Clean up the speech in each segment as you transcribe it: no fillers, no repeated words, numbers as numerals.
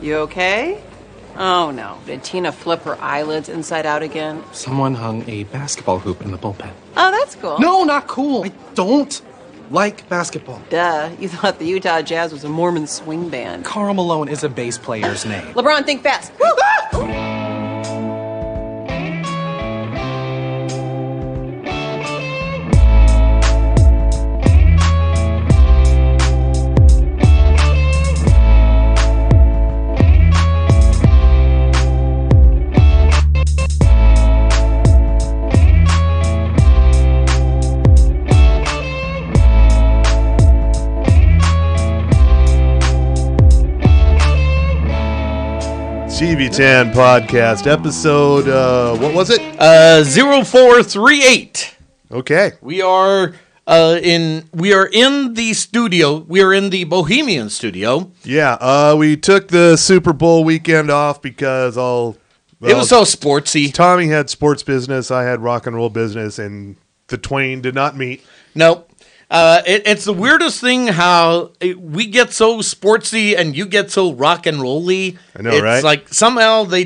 You okay? Oh, no. Did Tina flip her eyelids inside out again? Someone hung a basketball hoop in the bullpen. Oh, that's cool. No, not cool. I don't like basketball. Duh. You thought the Utah Jazz was a Mormon swing band. Karl Malone is a bass player's name. LeBron, think fast. Woo! TV10 podcast episode, what was it? 0438. Okay. We are in the studio. We are in the Bohemian studio. Yeah, we took the Super Bowl weekend off because It was so sportsy. Tommy had sports business, I had rock and roll business, and the twain did not meet. Nope. It's the weirdest thing how we get so sportsy and you get so rock and rolly. I know, right? It's like somehow they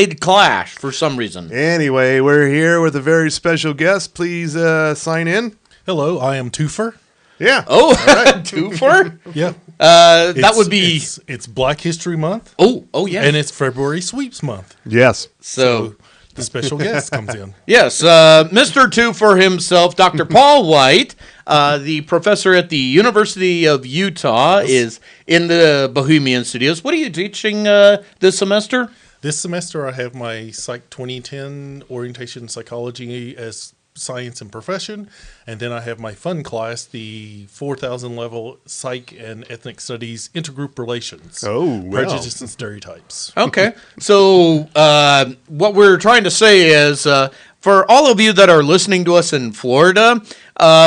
clash for some reason. Anyway, we're here with a very special guest. Please sign in. Hello, I am Twofer. Yeah. Oh, right. Twofer? Yeah. That would be... It's Black History Month. Oh, yeah. And it's February Sweeps Month. Yes. So the special guest comes in. Yes, Mr. Twofer himself, Dr. Paul White, the professor at the University of Utah, is in the Bohemian Studios. What are you teaching this semester? This semester I have my Psych 2010 Orientation Psychology as Science and Profession, and then I have my fun class, the 4,000 level Psych and Ethnic Studies Intergroup Relations. Oh, wow. Prejudice and Stereotypes. Okay. So what we're trying to say is for all of you that are listening to us in Florida,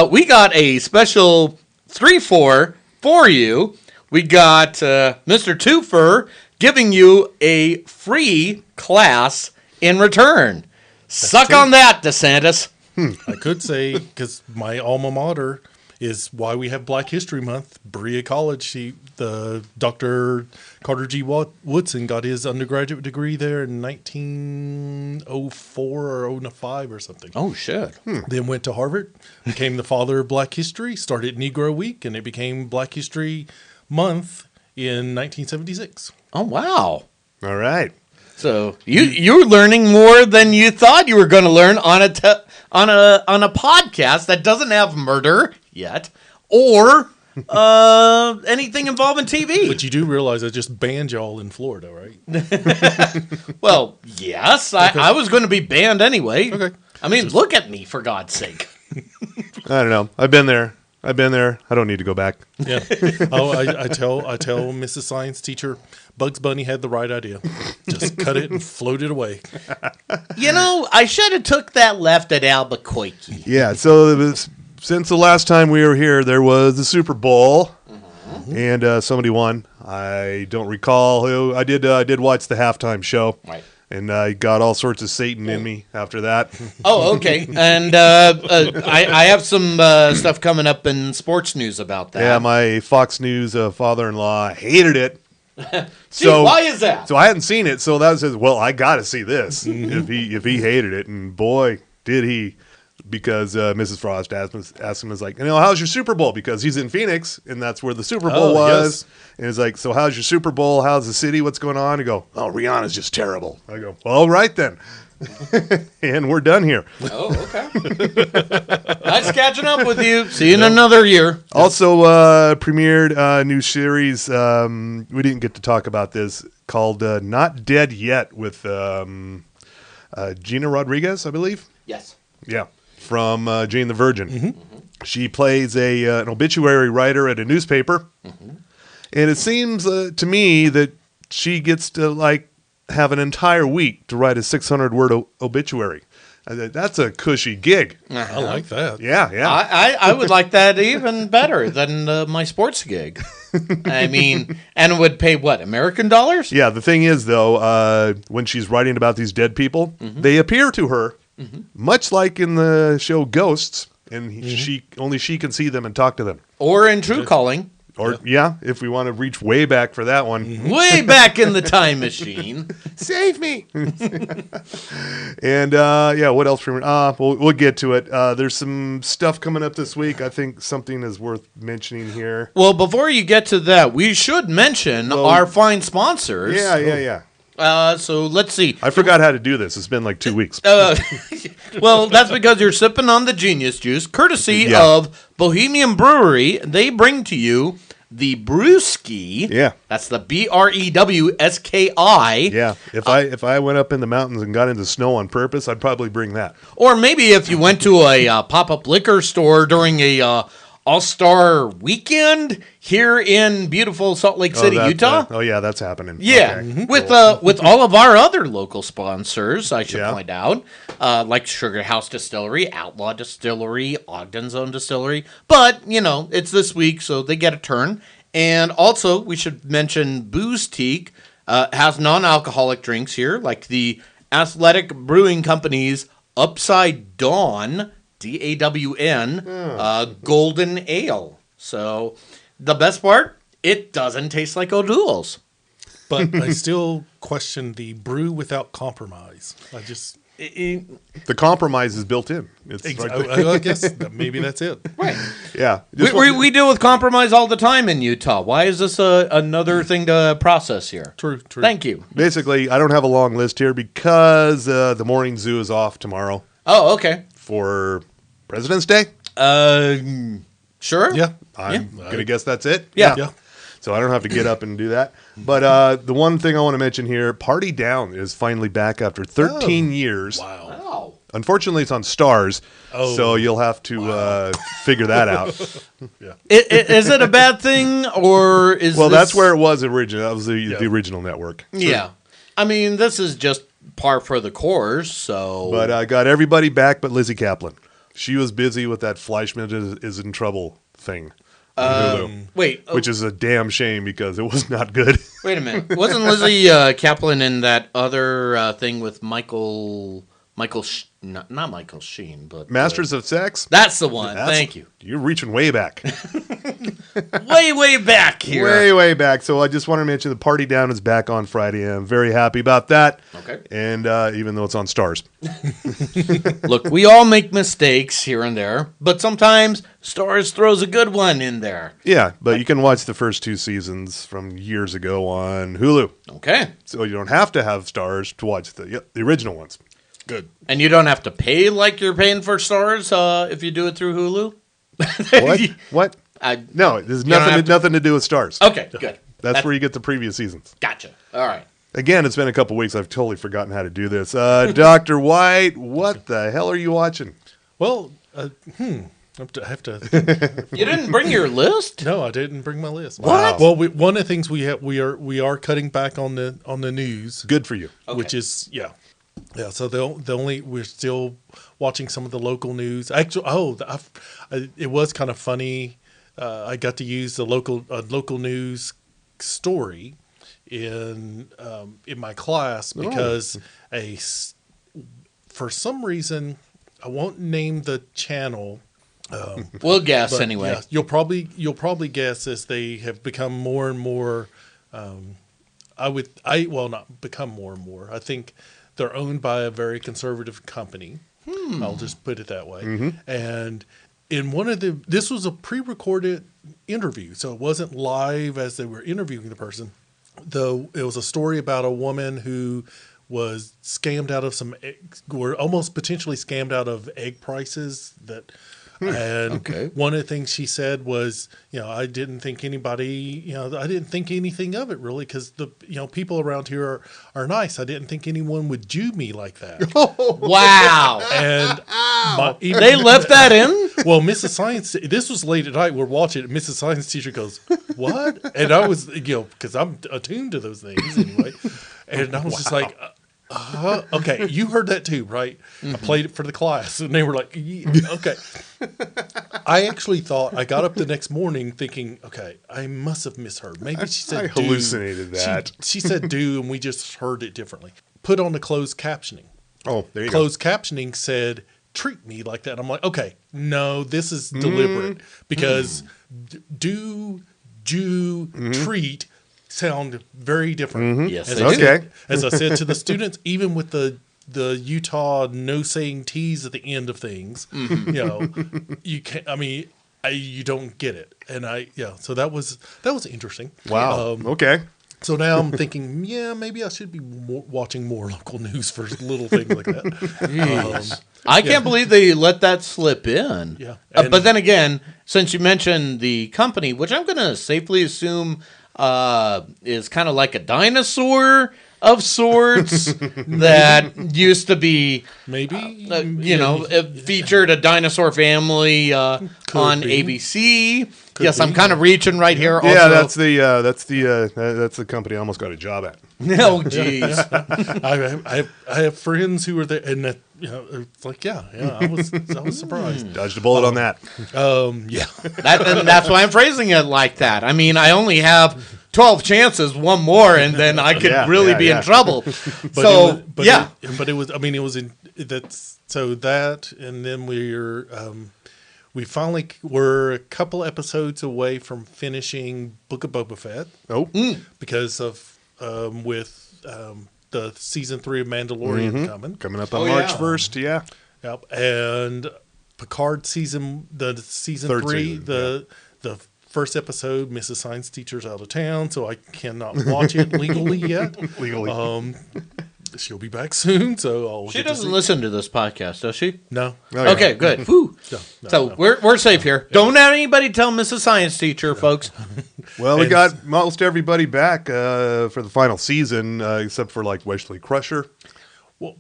we got a special 3-4 for you. We got Mr. Twofer giving you a free class in return. Suck on that, DeSantis. I could say, because my alma mater is why we have Black History Month. Berea College, Dr. Carter G. Woodson got his undergraduate degree there in 1904 or 05 or something. Oh, shit. Then went to Harvard, became the father of Black History, started Negro Week, and it became Black History Month in 1976. Oh, wow. All right. So you're learning more than you thought you were going to learn on a podcast that doesn't have murder yet or anything involving TV. But you do realize I just banned y'all in Florida, right? Well, yes, I was going to be banned anyway. Okay. I mean, look at me, for God's sake. I don't know. I've been there. I don't need to go back. Yeah. Oh, I tell Mrs. Science teacher, Bugs Bunny had the right idea. Just cut it and float it away. You know, I should have took that left at Albuquerque. Yeah, so since the last time we were here, there was the Super Bowl, and somebody won. I don't recall who. I did watch the halftime show. Right. And I got all sorts of Satan in me after that. Oh, okay. And I have some stuff coming up in sports news about that. Yeah, my Fox News father-in-law hated it. Gee, why is that? So I hadn't seen it, so that says, well, I got to see this if he hated it, and boy, did he. Because Mrs. Frost asked him, is like, how's your Super Bowl? Because he's in Phoenix, and that's where the Super Bowl was. Yes. And it's like, so how's your Super Bowl? How's the city? What's going on? I go, oh, Rihanna's just terrible. I go, all right then. And we're done here. Oh, okay. Nice catching up with you. See you in another year. Also premiered a new series. We didn't get to talk about this, called Not Dead Yet with Gina Rodriguez, I believe. Yes. Yeah. From Jane the Virgin. She plays an obituary writer at a newspaper. And it seems to me that she gets to have an entire week to write a 600-word obituary. That's a cushy gig. I like that. Yeah. I would like that even better than my sports gig. I mean, and it would pay what, American dollars? Yeah, the thing is, though, when she's writing about these dead people, they appear to her, much like in the show Ghosts, and she can see them and talk to them. Or in True Calling. Or yeah, if we want to reach way back for that one, Way back in the time machine. save me. And what else? We'll get to it. There's some stuff coming up this week. I think something is worth mentioning here. Well, before you get to that, we should mention our fine sponsors. Yeah. So let's see. I forgot how to do this. It's been like 2 weeks. Well, that's because you're sipping on the Genius Juice, courtesy Yeah. of Bohemian Brewery. They bring to you the Brewski. Yeah. That's the BREWSKI. Yeah, if I went up in the mountains and got into snow on purpose, I'd probably bring that. Or maybe if you went to a pop-up liquor store during a all-star weekend here in beautiful Salt Lake City, Utah. That's happening. Yeah, Okay. with all of our other local sponsors, I should Yeah. point out, like Sugar House Distillery, Outlaw Distillery, Ogden's Own Distillery. But, it's this week, so they get a turn. And also, we should mention Boozteak has non-alcoholic drinks here, like the Athletic Brewing Company's Upside Dawn, DAWN, Golden Ale. So, the best part, it doesn't taste like O'Doul's. But I still question the brew without compromise. The compromise is built in. It's right there. I guess maybe that's it. Right. Yeah. We deal with compromise all the time in Utah. Why is this another thing to process here? True. Thank you. Basically, I don't have a long list here because the morning zoo is off tomorrow Oh, okay. for President's Day. Sure. Yeah. I'm going to guess that's it. Yeah. So I don't have to get up and do that. But the one thing I want to mention here, Party Down is finally back after 13 years. Wow. Wow. Unfortunately, it's on Stars, so you'll have to figure that out. Is it a bad thing, or is Well, this... that's where it was originally. That was the original network. Yeah. I mean, this is just par for the course, so... But I got everybody back but Lizzie Kaplan. She was busy with that Fleischman is in trouble thing. on Hulu, Wait. which is a damn shame because it was not good. Wait a minute. Wasn't Lizzie Kaplan in that other thing with Michael... not Michael Sheen, but... Masters of Sex? That's the one. That's- Thank you. You're reaching way back. Way back here. way back. So I just want to mention the Party Down is back on Friday. I'm very happy about that. Okay. And even though it's on Stars. Look, we all make mistakes here and there, but sometimes Stars throws a good one in there. Yeah, but you can watch the first 2 seasons from years ago on Hulu. Okay. So you don't have to have Stars to watch the original ones. Good. And you don't have to pay like you're paying for Stars if you do it through Hulu? What? No, there's don't have nothing to do with Stars. Okay, good. That's where you get the previous seasons. Gotcha. All right. Again, it's been a couple weeks. I've totally forgotten how to do this. Dr. White, what the hell are you watching? Well, I have to. You didn't bring your list? No, I didn't bring my list. What? Well, one of the things we are cutting back on the news, Good for you. which is yeah. So we're still watching some of the local news. Actually, it was kind of funny. I got to use a local news story in my class because for some reason I won't name the channel. We'll guess But, anyway. yeah, you'll probably guess as they have become more and more. Not become more and more. I think they're owned by a very conservative company. I'll just put it that way. And in this was a pre-recorded interview, so it wasn't live as they were interviewing the person. Though it was a story about a woman who was scammed out of some eggs, or almost potentially scammed out of egg prices that. And Okay. one of the things she said was, I didn't think anything of it really because people around here are nice. I didn't think anyone would Jew me like that. Wow. And They left that in? well, Mrs. Science, this was late at night. We're watching it. Mrs. Science teacher goes, "What?" And I was, because I'm attuned to those things anyway. And I was just like, okay, you heard that too, right? I played it for the class, and they were like, yeah, okay. I actually thought, I got up the next morning thinking, okay, I must have misheard. Maybe she said I do. hallucinated that. She said do, and we just heard it differently. Put on the closed captioning. Oh, there you Closed captioning said, treat me like that. I'm like, okay, no, this is deliberate because do Jew treat sound very different. Yes, as they I do. said, as I said to the students, even with the Utah no saying T's at the end of things, you know, you can't. I mean, you don't get it, and so that was interesting. Wow. Okay. So now I'm thinking, yeah, maybe I should be watching more local news for little things like that. I can't believe they let that slip in. Yeah. But then again, since you mentioned the company, which I'm going to safely assume is kind of like a dinosaur of sorts that used to be, Maybe featured a dinosaur family on be. ABC. Could Yes, I'm be. kind of reaching right here. Yeah, Also. that's the company I almost got a job at. Oh, jeez. I have friends who are there, and that, it's like, I was surprised. Dodged a bullet on that. Yeah, And that's why I'm phrasing it like that. I mean, I only have 12 chances, one more, and then I could really be in trouble. So, but it was. I mean, it was in that's so that, and then we finally were a couple episodes away from finishing Book of Boba Fett. Oh, Because of with the season 3 of Mandalorian coming up on March 1st. Yeah. Yep. And Picard season Third 3, season, the first episode, Mrs. Science Teacher's out of town, so I cannot watch it legally yet. Legally. She'll be back soon, so I'll she get to doesn't see. listen to this podcast, does she? No. Oh, yeah. Okay, good. Whew. So we're safe here. Don't have anybody tell Mrs. Science Teacher, folks. Well, we And- got most everybody back for the final season, except for like Wesley Crusher. Well,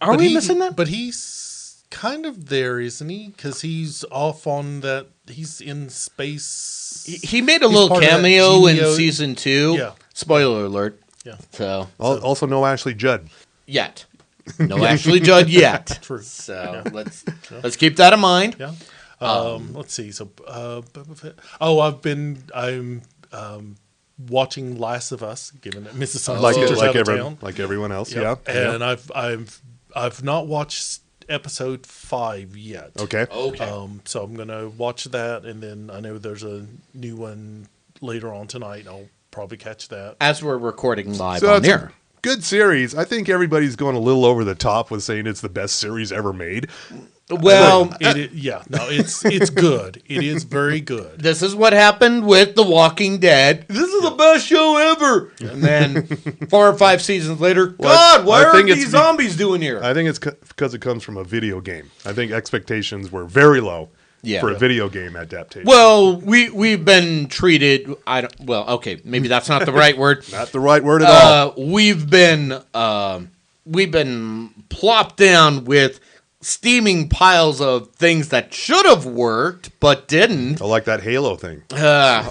Are we missing that? But he's kind of there, isn't he? Because he's off on that. He's in space. He made a He's little part of that cameo in Genio- season 2. Yeah. Spoiler alert. Yeah. So, Also, no Ashley Judd. yet. No Ashley Judd yet. True. So, let's keep that in mind. Yeah. Let's see. So, Boba Fett. I'm watching Last of Us, given that Mrs. Science Teacher's out of town. Like everyone else. Yep. Yeah. And I've not watched episode 5 yet. Okay. Okay. So I'm gonna watch that, and then I know there's a new one later on tonight. I'll probably catch that. As we're recording live So on it's a air. good series. I think everybody's going a little over the top with saying it's the best series ever made. Well, It's good. It is very good. this is what happened with The Walking Dead. This is the best show ever. And then 4 or 5 seasons later, God, what I are think it's these zombies doing here? I think it's because it comes from a video game. I think expectations were very low for a video game adaptation. Well, we've been treated. Okay, maybe that's not the right word. Not the right word at all. We've been plopped down with steaming piles of things that should have worked but didn't. I like that Halo thing.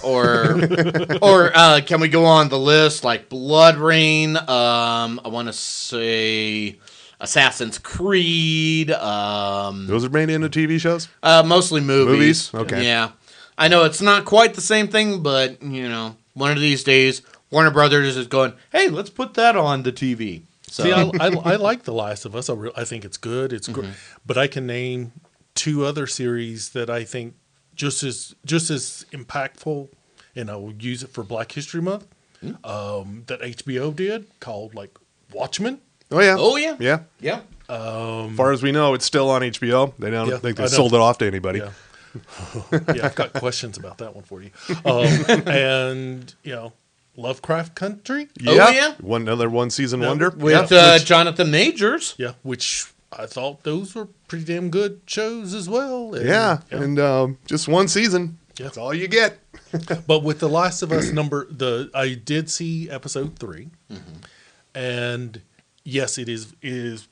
Or can we go on the list like Blood Rain? I want to say Assassin's Creed. Those are made into TV shows? Mostly movies. Movies? Okay. Yeah. I know it's not quite the same thing, but, one of these days, Warner Brothers is going, hey, let's put that on the TV. So, See, I like The Last of Us. I think it's good. It's great. But I can name 2 other series that I think just as impactful, and I will use it for Black History Month. That HBO did called Watchmen. Oh, yeah. Oh, yeah. Yeah. yeah. As far as we know, it's still on HBO. They don't Yeah, think I they know. sold it off to anybody. Yeah. Yeah, I've got questions about that one for you. And, Lovecraft Country. Yeah. Oh, yeah? Another one season wonder. With Jonathan Majors. Yeah, which I thought those were pretty damn good shows as well. And, Yeah. And just one season. Yeah. That's all you get. But with The Last of Us I did see episode 3, and yes, it is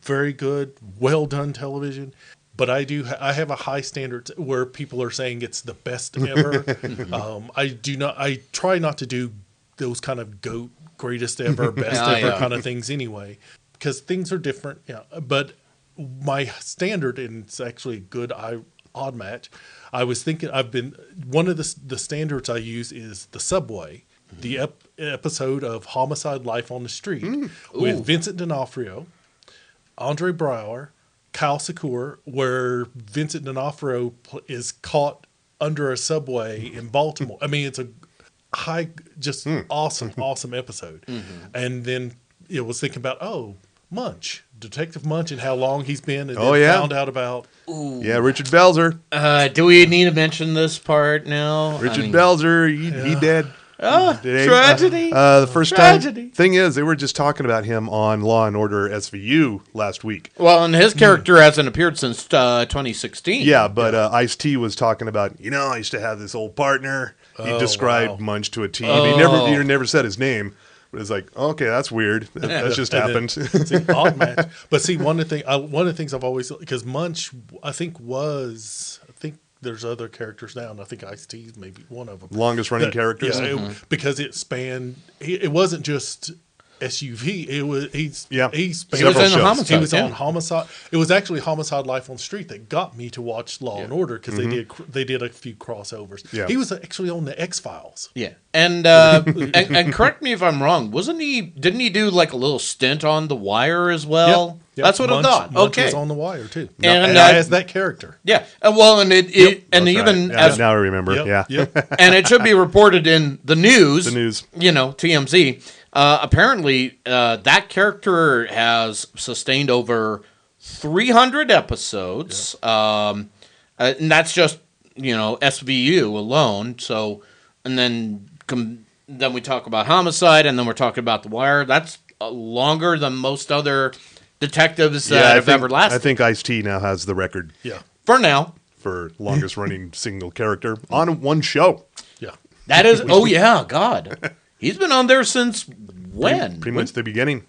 very good, well done television. But I have a high standard where people are saying it's the best ever. I try not to do those kind of GOAT, greatest ever, best Oh, ever yeah. kind of things anyway, because things are different. Yeah, but my standard, and it's actually a good odd match. I was thinking one of the standards I use is The Subway, the episode of Homicide: Life on the Street with Vincent D'Onofrio, Andre Braugher, Kyle Secor, where Vincent D'Onofrio is caught under a subway in Baltimore. I mean, it's a just awesome episode. And then it was thinking about, Munch, Detective Munch, and how long he's been, and then found out about. Yeah, Richard Belzer. Do we need to mention this part now? Richard Belzer, he dead. Today. Tragedy. The first Tragedy. time. Thing is, they were just talking about him on Law and Order SVU last week. Well, and his character hasn't appeared since 2016. Yeah, but Ice-T was talking about, I used to have this old partner. He described Munch to a T. He never said his name. But it's like, okay, that's weird. That just happened. See, odd match. But see, one of the things I've always, because Munch, I think there's other characters now, and I think Ice-T is maybe one of them. Longest running characters. Yeah, because it spanned. It wasn't just SUV. It was he spanned. He was in Homicide. He was on Homicide. It was actually Homicide: Life on the Street that got me to watch Law and Order, because they did a few crossovers. Yeah. He was actually on the X-Files. Yeah, and and correct me if I'm wrong. Didn't he do like a little stint on The Wire as well? Yep. That's what I thought. Munch Okay, was on The Wire too, And, as that character. yeah. Well, and it and That's even right. Yeah, as now I remember. Yep. Yeah. and it should be reported in the news. The news. TMZ. Apparently, that character has sustained over 300 episodes, and that's just SVU alone. So, and then we talk about Homicide, and then we're talking about The Wire. That's longer than most other detectives that have ever lasted. I think Ice-T now has the record Yeah, For now, for longest running single character on one show. yeah. that is. Oh yeah, God, he's been on there since when? Pretty much the beginning.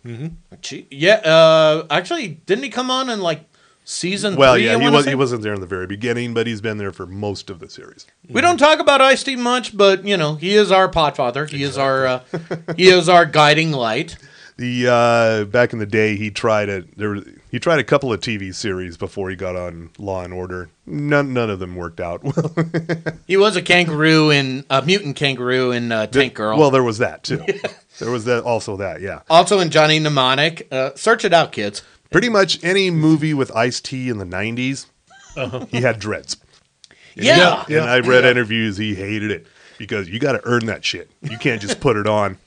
Actually, didn't he come on in like season? Well, 3, yeah, I wanna say? he wasn't there in the very beginning, but he's been there for most of the series. We don't talk about Ice-T much, but he is our podfather. He is our guiding light. The back in the day, he tried a couple of TV series before he got on Law and Order. None of them worked out well. He was a mutant kangaroo in Tank Girl. Well, there was that too. There was also that. Yeah. Also in Johnny Mnemonic. Search it out, kids. Pretty much any movie with Ice-T in the 90s, he had dreads. Yeah. And I read interviews, he hated it because you got to earn that shit. You can't just put it on.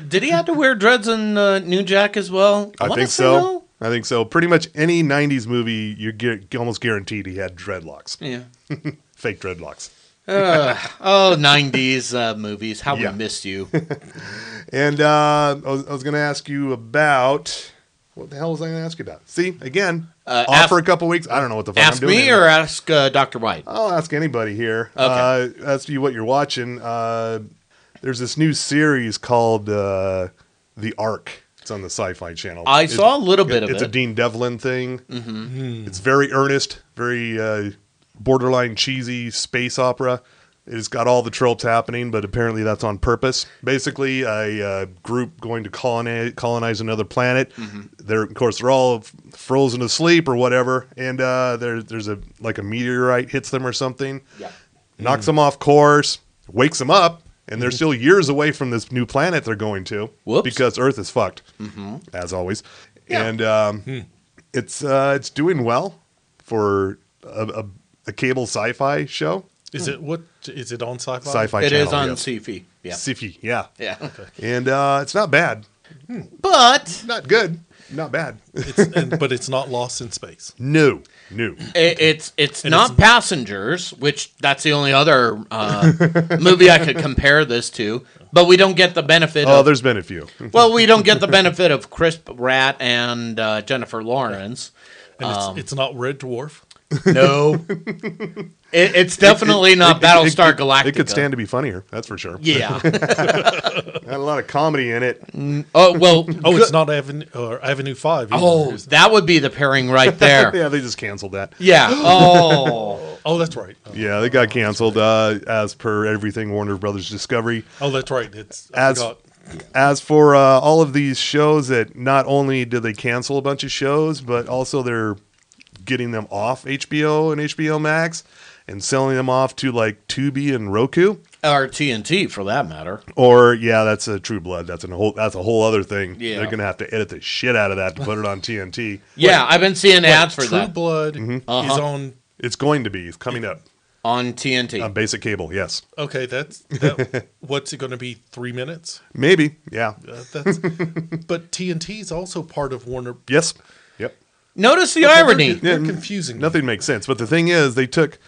Did he have to wear dreads in New Jack as well? I wanna think say so. no. I think so. Pretty much any 90s movie, you're almost guaranteed he had dreadlocks. Yeah. Fake dreadlocks. 90s movies. How Yeah. we missed you. And I was going to ask you about... What the hell was I going to ask you about? See, again, off for a couple weeks. I don't know what the fuck I'm Ask doing. me anymore. or ask Dr. White? I'll ask anybody here. Okay. Ask you what you're watching. There's this new series called The Ark. It's on the Sci-Fi Channel. I saw a little bit of It's it. a Dean Devlin thing. Mm-hmm. It's very earnest, very borderline cheesy space opera. It's got all the tropes happening, but apparently that's on purpose. Basically, a group going to colonize another planet. Mm-hmm. They're all frozen to sleep or whatever, and there's a meteorite hits them or something, knocks them off course, wakes them up, and they're still years away from this new planet they're going to. Whoops. Because Earth is fucked, as always. Yeah. And it's doing well for a cable sci-fi show. Is it on Sci-Fi? Sci-Fi It Channel. is on yeah. Sci-Fi. Yeah. Sci-Fi, yeah. Yeah. And it's not bad. But Not good. Not bad. But it's not Lost in Space. No. it's not Passengers, which that's the only other movie I could compare this to. But we don't get the benefit Oh, of... there's been a few. Well, we don't get the benefit of Chris Pratt and Jennifer Lawrence. And it's not Red Dwarf. No. It's definitely not Battlestar Galactica. It could stand to be funnier, that's for sure. Yeah. Had a lot of comedy in it. Oh, well... It's not Avenue 5. either. Oh, that would be the pairing right there. Yeah, they just canceled that. Yeah. Oh. Oh, that's right. Yeah, they got canceled as per everything Warner Brothers Discovery. Oh, that's right. I forgot. As for all of these shows that not only did they cancel a bunch of shows, but also they're getting them off HBO and HBO Max and selling them off to like Tubi and Roku. Or TNT, for that matter. Or yeah, that's a True Blood. That's a whole other thing. Yeah. They're gonna have to edit the shit out of that to put it on TNT. Yeah, I've been seeing ads for True that Blood is on. It's going to be. It's coming up on TNT. on basic cable. Yes, Okay, what's it going to be? 3 minutes? maybe. Yeah. But TNT is also part of Warner. Yes. Yep. Notice the irony. They're confusing. me. Nothing makes sense. But the thing is, they took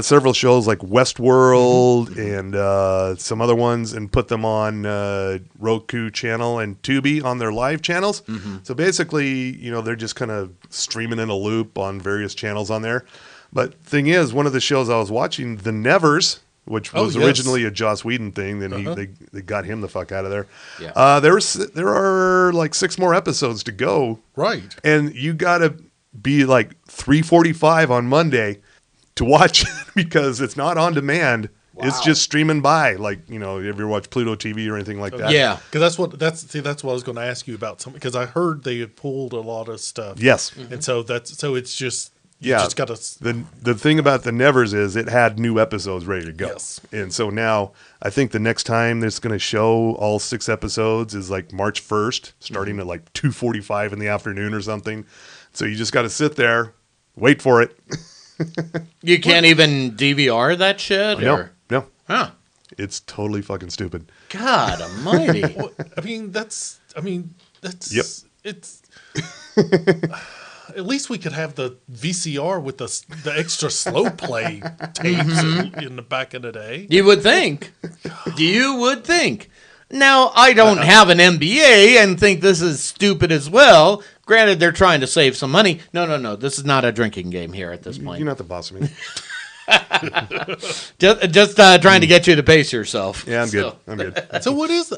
several shows like Westworld and some other ones and put them on Roku channel and Tubi on their live channels. So basically, they're just kind of streaming in a loop on various channels on there. But thing is, one of the shows I was watching, The Nevers, which was yes. originally a Joss Whedon thing, then they got him the fuck out of there. Yeah. There are like 6 more episodes to go. Right. And you got to be like 3:45 on Monday to watch it because it's not on demand. It's just streaming by. Like, you ever watch Pluto TV or anything like that? Yeah. Because that's what I was going to ask you about. Something because I heard they had pulled a lot of stuff. Yes. And so it's just you Yeah. just got to. The thing about The Nevers is it had new episodes ready to go. Yes. And so now I think the next time it's going to show all 6 episodes is like March 1st, starting at like 2:45 in the afternoon or something. So you just got to sit there, wait for it. You can't even DVR that shit? No. Huh. It's totally fucking stupid. God almighty. Well, that's. Yep. It's. At least we could have the VCR with the extra slow play tapes in the back of the day. You would think. You would think. Now, I don't have an MBA and think this is stupid as well. Granted, they're trying to save some money. No. This is not a drinking game here at this point. You're not the boss of me. Just trying to get you to pace yourself. Yeah, I'm good. So- I'm good. So what is?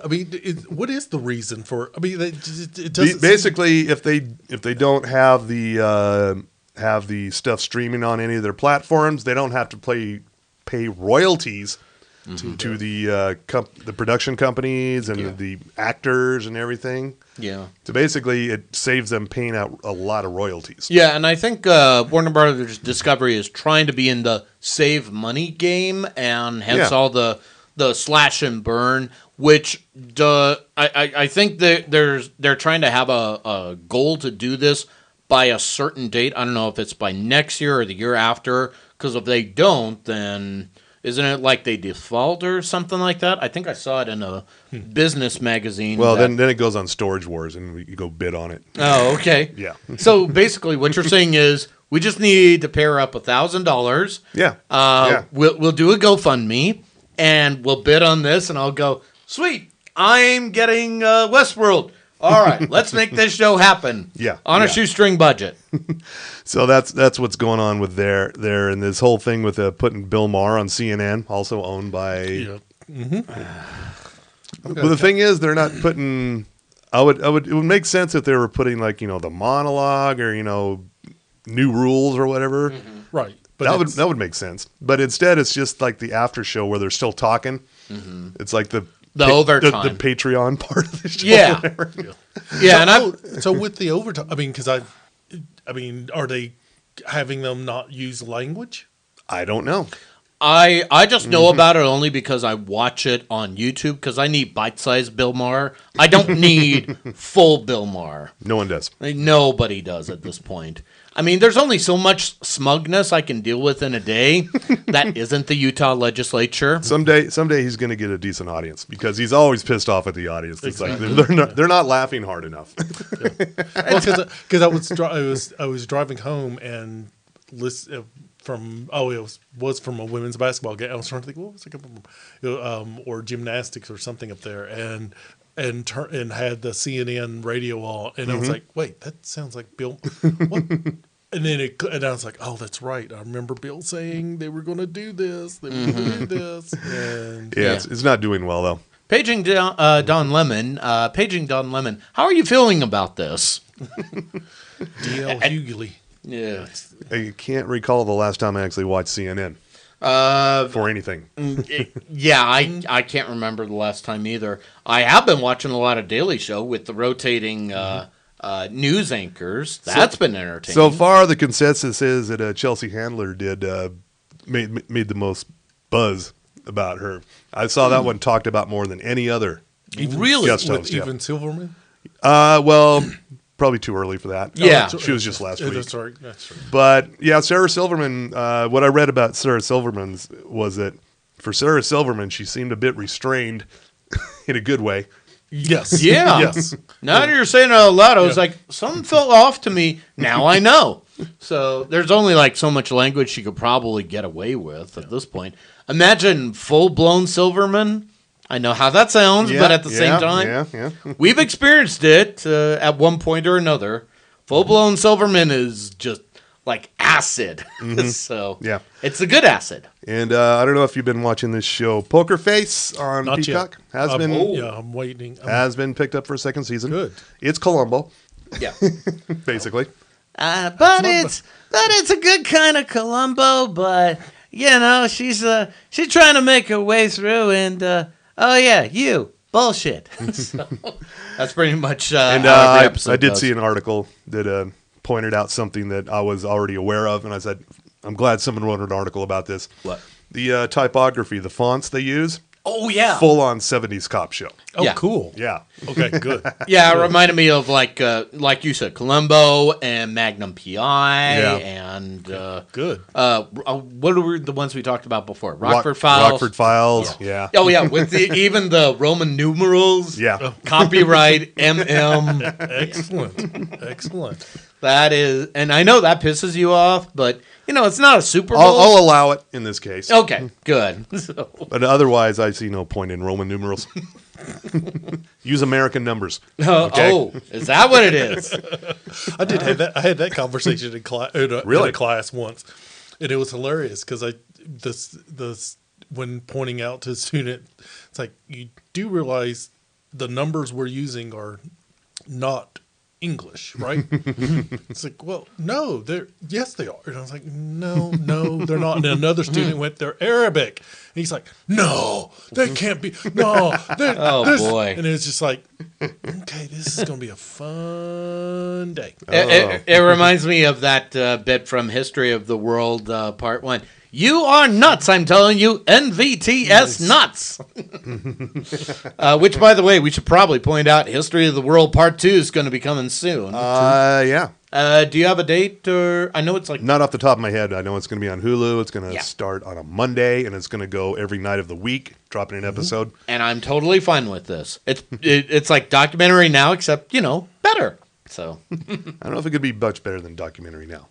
What is the reason for? I mean, it doesn't. Basically, if they don't have the stuff streaming on any of their platforms, they don't have to pay royalties to the production companies and the actors and everything. Yeah. So basically, it saves them paying out a lot of royalties. Yeah, and I think Warner Brothers Discovery is trying to be in the save money game, and hence Yeah. all the slash and burn. Which I think they're trying to have a goal to do this by a certain date. I don't know if it's by next year or the year after. Because if they don't, then isn't it like they default or something like that? I think I saw it in a business magazine. Well, then it goes on Storage Wars, and you go bid on it. Oh, okay. Yeah. So basically, what you're saying is we just need to pair up $1,000. Yeah. We'll do a GoFundMe and we'll bid on this, and I'll go, sweet, I'm getting Westworld. All right, let's make this show happen. Yeah, on a yeah. shoestring budget. So that's what's going on with there, and this whole thing with putting Bill Maher on CNN, also owned by. Yeah. But the thing is, they're not putting. It would make sense if they were putting like the monologue or new rules or whatever. Right. But That would make sense. But instead, it's just like the after show where they're still talking. It's like the overtime. the Patreon part of the show. Yeah. Yeah, and so with the overtime, I mean, are they having them not use language? I don't know. I just know about it only because I watch it on YouTube because I need bite-sized Bill Maher. I don't need full Bill Maher. No one does. Nobody does at this point. I mean, there's only so much smugness I can deal with in a day. That isn't the Utah legislature. Someday he's going to get a decent audience because he's always pissed off at the audience. It's like they're not laughing hard enough. Well, because I was driving home and listen from it was from a women's basketball game. I was trying to think what was it or gymnastics or something up there and had the CNN radio on, and I was like, wait, that sounds like Bill. What? And then I was like, oh, that's right. I remember Bill saying they were going to do this. They were going to do this. And Yeah, it's not doing well though. Paging Don Lemon. How are you feeling about this? D.L. Hughley. Yeah. I can't recall the last time I actually watched CNN for anything. Yeah, I can't remember the last time either. I have been watching a lot of Daily Show with the rotating news anchors. That's been entertaining. So far, the consensus is that Chelsea Handler made the most buzz about her. I saw that one talked about more than any other. Really? Guest With host, yeah. even Silverman? Well, probably too early for that. Yeah. She was just last week. That's right. That's right. But yeah, Sarah Silverman, what I read about Sarah Silverman's was that for Sarah Silverman, she seemed a bit restrained in a good way. Yes. Yeah. Yes. Now that you're saying it out loud, I was Yeah. like, something fell off to me. Now I know. So there's only like so much language she could probably get away with at this point. Imagine full-blown Silverman. I know how that sounds, but at the same time, yeah. we've experienced it at one point or another. Full-blown Silverman is just like acid. So Yeah. it's a good acid. And I don't know if you've been watching this show, Poker Face on Not Peacock. yet. Has been Yeah, I'm waiting. has been picked up for a second season. Good. It's Columbo, Yeah. basically. But it's a good kind of Columbo, but you know, she's trying to make her way through and oh yeah, you bullshit. So, that's pretty much And how every episode I did goes. see an article that pointed out something that I was already aware of, and I said, I'm glad someone wrote an article about this. What? The typography, the fonts they use, Oh yeah. full on 70s cop show. Oh, Yeah. cool. Yeah. Okay, good. Yeah, it reminded me of like you said, Columbo and Magnum PI Yeah. and Good. what were the ones we talked about before? Rockford Files. Rockford Files. Yeah. Oh yeah, with even the Roman numerals. Yeah. Copyright MM. Excellent. Excellent. That is, and I know that pisses you off, but you know it's not a Super Bowl. I'll allow it in this case. Okay, good. So, But otherwise, I see no point in Roman numerals. Use American numbers. Okay. Oh, is that what it is? I did have that. I had that conversation in class. Really? In a class once, and it was hilarious because this when pointing out to a student, it's like you do realize the numbers we're using are not English, right? It's like, well, no, yes, they are. And I was like, no, they're not. And another student went, they're Arabic. And he's like, no, they can't be. No, Oh, boy. And it's just like, okay, this is going to be a fun day. It reminds me of that bit from History of the World, Part 1. You are nuts, I'm telling you. NVTS nuts. Which, by the way, we should probably point out History of the World Part 2 is going to be coming soon. Yeah. Do you have a date? Or I know it's like... Not off the top of my head. I know it's going to be on Hulu. It's going to Yeah. start on a Monday, and it's going to go every night of the week, dropping an episode. And I'm totally fine with this. It's like documentary now, except, you know, better. So, I don't know if it could be much better than documentary now.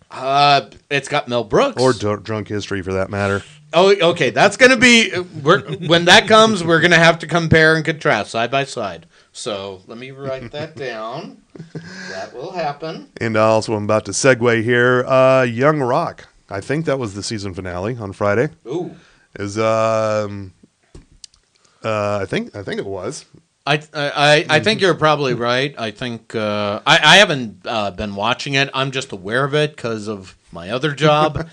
it's got Mel Brooks. Or drunk history, for that matter. Oh, okay. That's going to be... when that comes, we're going to have to compare and contrast side by side. So, let me write that down. That will happen. And also, I'm about to segue here. Young Rock. I think that was the season finale on Friday. Ooh. I think it was. I think you're probably right. I think I haven't been watching it. I'm just aware of it because of my other job.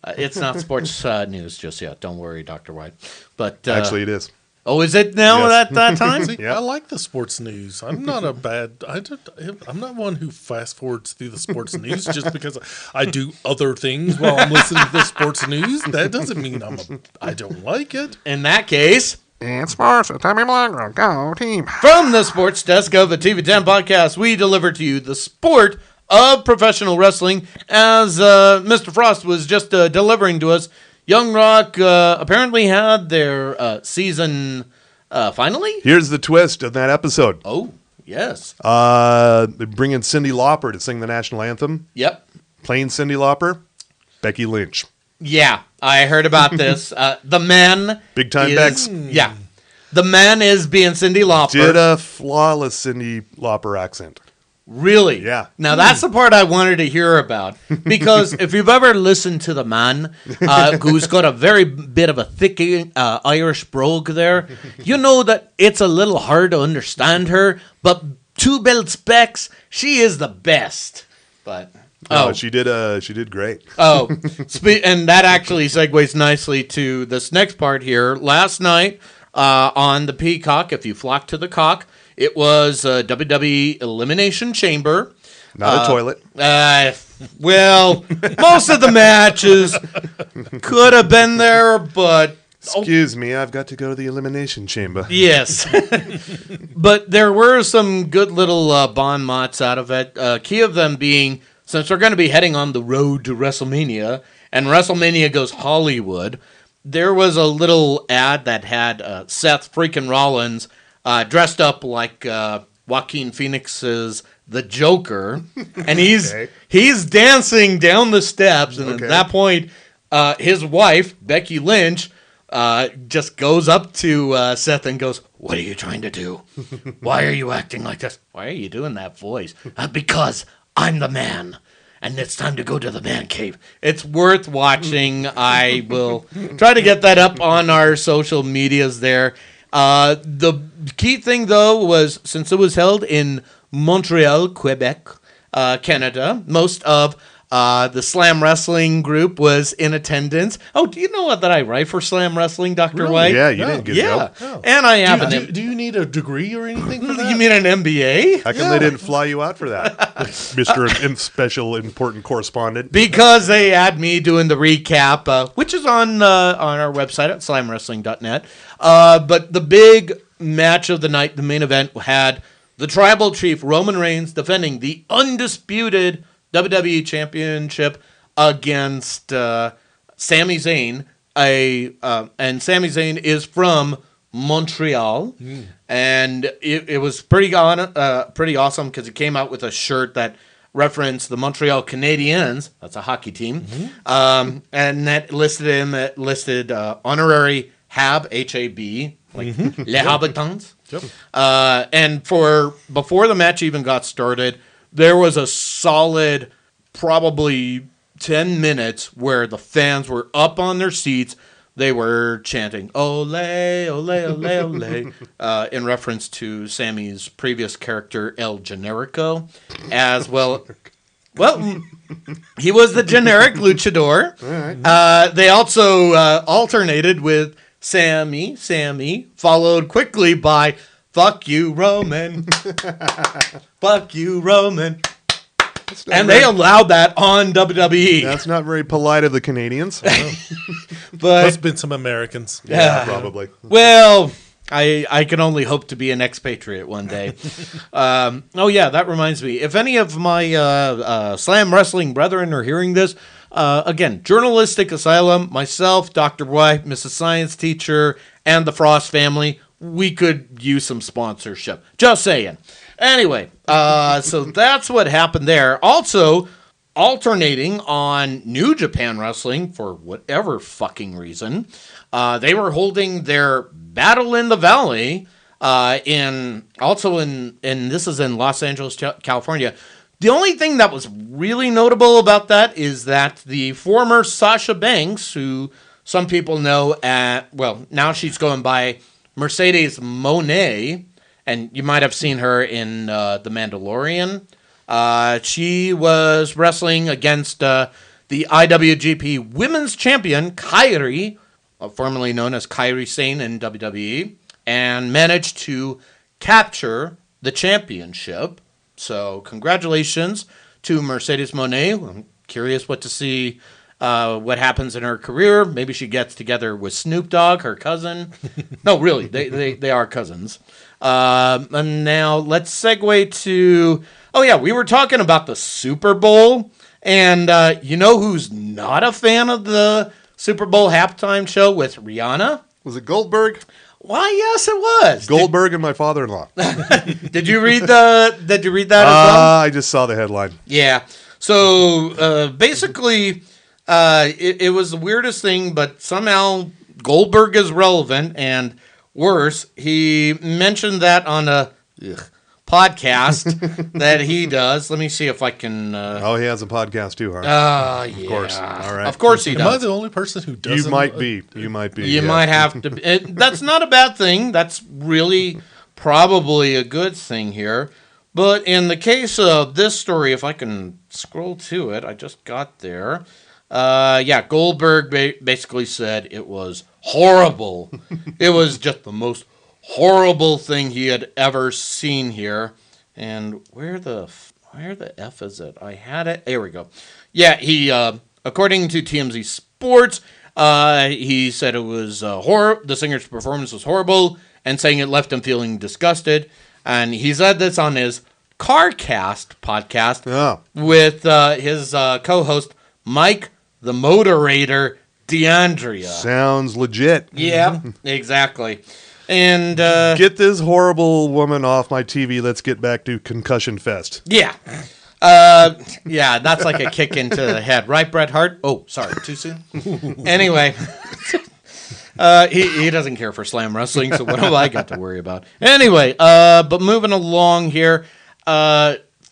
It's not sports news just yet. Don't worry, Dr. White. But Actually, it is. oh, is it now Yes. that time? See, Yeah. I like the sports news. I'm not I'm not one who fast forwards through the sports news just because I do other things while I'm listening to the sports news. That doesn't mean I don't like it. In that case, And sports with Tommy Milagro. Go team. from the sports desk of the TV10 podcast, we deliver to you the sport of professional wrestling. As Mr. Frost was just delivering to us, Young Rock apparently had their season finally. Here's the twist of that episode. Oh, yes. They bring in Cyndi Lauper to sing the national anthem. Yep. Playing Cyndi Lauper, Becky Lynch. Yeah, I heard about this. The man, Big time is, Bex. Yeah, the man is being Cyndi Lauper. Did a flawless Cyndi Lauper accent. Really? Yeah. Now that's the part I wanted to hear about, because if you've ever listened to the man, who's got a very bit of a thick Irish brogue there, you know that it's a little hard to understand her. But two belt specs, she is the best. But No, she did great. And that actually segues nicely to this next part here. Last night on the Peacock, if you flock to the cock, it was WWE Elimination Chamber. Not a toilet. Well, most of the matches could have been there, but Excuse me, I've got to go to the elimination chamber. Yes. But there were some good little bon mots out of it. Key of them being, since we're going to be heading on the road to WrestleMania, and WrestleMania goes Hollywood, there was a little ad that had Seth freaking Rollins dressed up like Joaquin Phoenix's The Joker, and he's dancing down the steps, and at that point, his wife, Becky Lynch, just goes up to Seth and goes, "What are you trying to do? Why are you acting like this? Why are you doing that voice?" "Because I'm the man, and it's time to go to the man cave." It's worth watching. I will try to get that up on our social medias there. The key thing, though, was since it was held in Montreal, Quebec, Canada, most of the Slam Wrestling group was in attendance. Oh, do you know what that I write for Slam Wrestling, Dr. White? Yeah, you didn't get Yeah, go. and I have Do you need a degree or anything for that? You mean an MBA? How come they didn't fly you out for that, Mr. Special Important Correspondent? Because they had me doing the recap, which is on our website at slamwrestling.net. But the big match of the night, the main event, had the Tribal Chief Roman Reigns defending the undisputed WWE Championship against Sami Zayn. And Sami Zayn is from Montreal, and it was pretty awesome because it came out with a shirt that referenced the Montreal Canadiens. That's a hockey team, and that listed honorary HAB, HAB, like Les Habitants. Yep. And before the match even got started, there was a solid probably 10 minutes where the fans were up on their seats. They were chanting "Ole, ole, ole, ole," in reference to Sammy's previous character El Generico, as well. Well, he was the generic luchador. They also alternated with Sammy, followed quickly by "Fuck you, Roman." "Fuck you, Roman." And they allowed that on WWE. That's not very polite of the Canadians. But Must have been some Americans. Yeah, probably. well, I can only hope to be an expatriate one day. Oh yeah, that reminds me. If any of my Slam Wrestling brethren are hearing this, again, Journalistic Asylum, myself, Dr. White, Mrs. Science Teacher, and the Frost family, we could use some sponsorship. Just saying. Anyway, so that's what happened there. Also, alternating on New Japan Wrestling for whatever fucking reason, they were holding their Battle in the Valley in this is in Los Angeles, California. The only thing that was really notable about that is that the former Sasha Banks, who some people know now she's going by Mercedes Moné, and you might have seen her in The Mandalorian. She was wrestling against the IWGP Women's Champion, Kairi, formerly known as Kairi Sane in WWE, and managed to capture the championship. So congratulations to Mercedes Moné. I'm curious to see what happens in her career. Maybe she gets together with Snoop Dogg, her cousin. No, really, they are cousins. And now let's segue to... Oh, yeah, we were talking about the Super Bowl. And you know who's not a fan of the Super Bowl halftime show with Rihanna? Was it Goldberg? Why, yes, it was. Goldberg and my father-in-law. Did you read that as well? I just saw the headline. Yeah. So basically, it was the weirdest thing, but somehow Goldberg is relevant, and worse, he mentioned that on a podcast that he does. Let me see if I can. He has a podcast too, huh? Yeah. Of course. All right. Of course he Am I does. the only person who doesn't? You might be. You You yeah. might have to. That's not a bad thing. That's really probably a good thing here. But in the case of this story, if I can scroll to it, I just got there. Goldberg basically said it was horrible. It was just the most horrible thing he had ever seen here. And where the F is it? I had it. There we go. Yeah, he, according to TMZ Sports, He said it was the singer's performance was horrible, and saying it left him feeling disgusted. And he said this on his CarCast podcast Oh. with his co-host Mike the Moderator DeAndrea. Sounds legit. Yeah, exactly. And Get this horrible woman off my TV. Let's get back to Concussion Fest. yeah. Yeah, that's like a kick into the head, right, Bret Hart? Oh, sorry, too soon. Anyway, he doesn't care for slam wrestling, so what have I got to worry about? Anyway, but moving along here.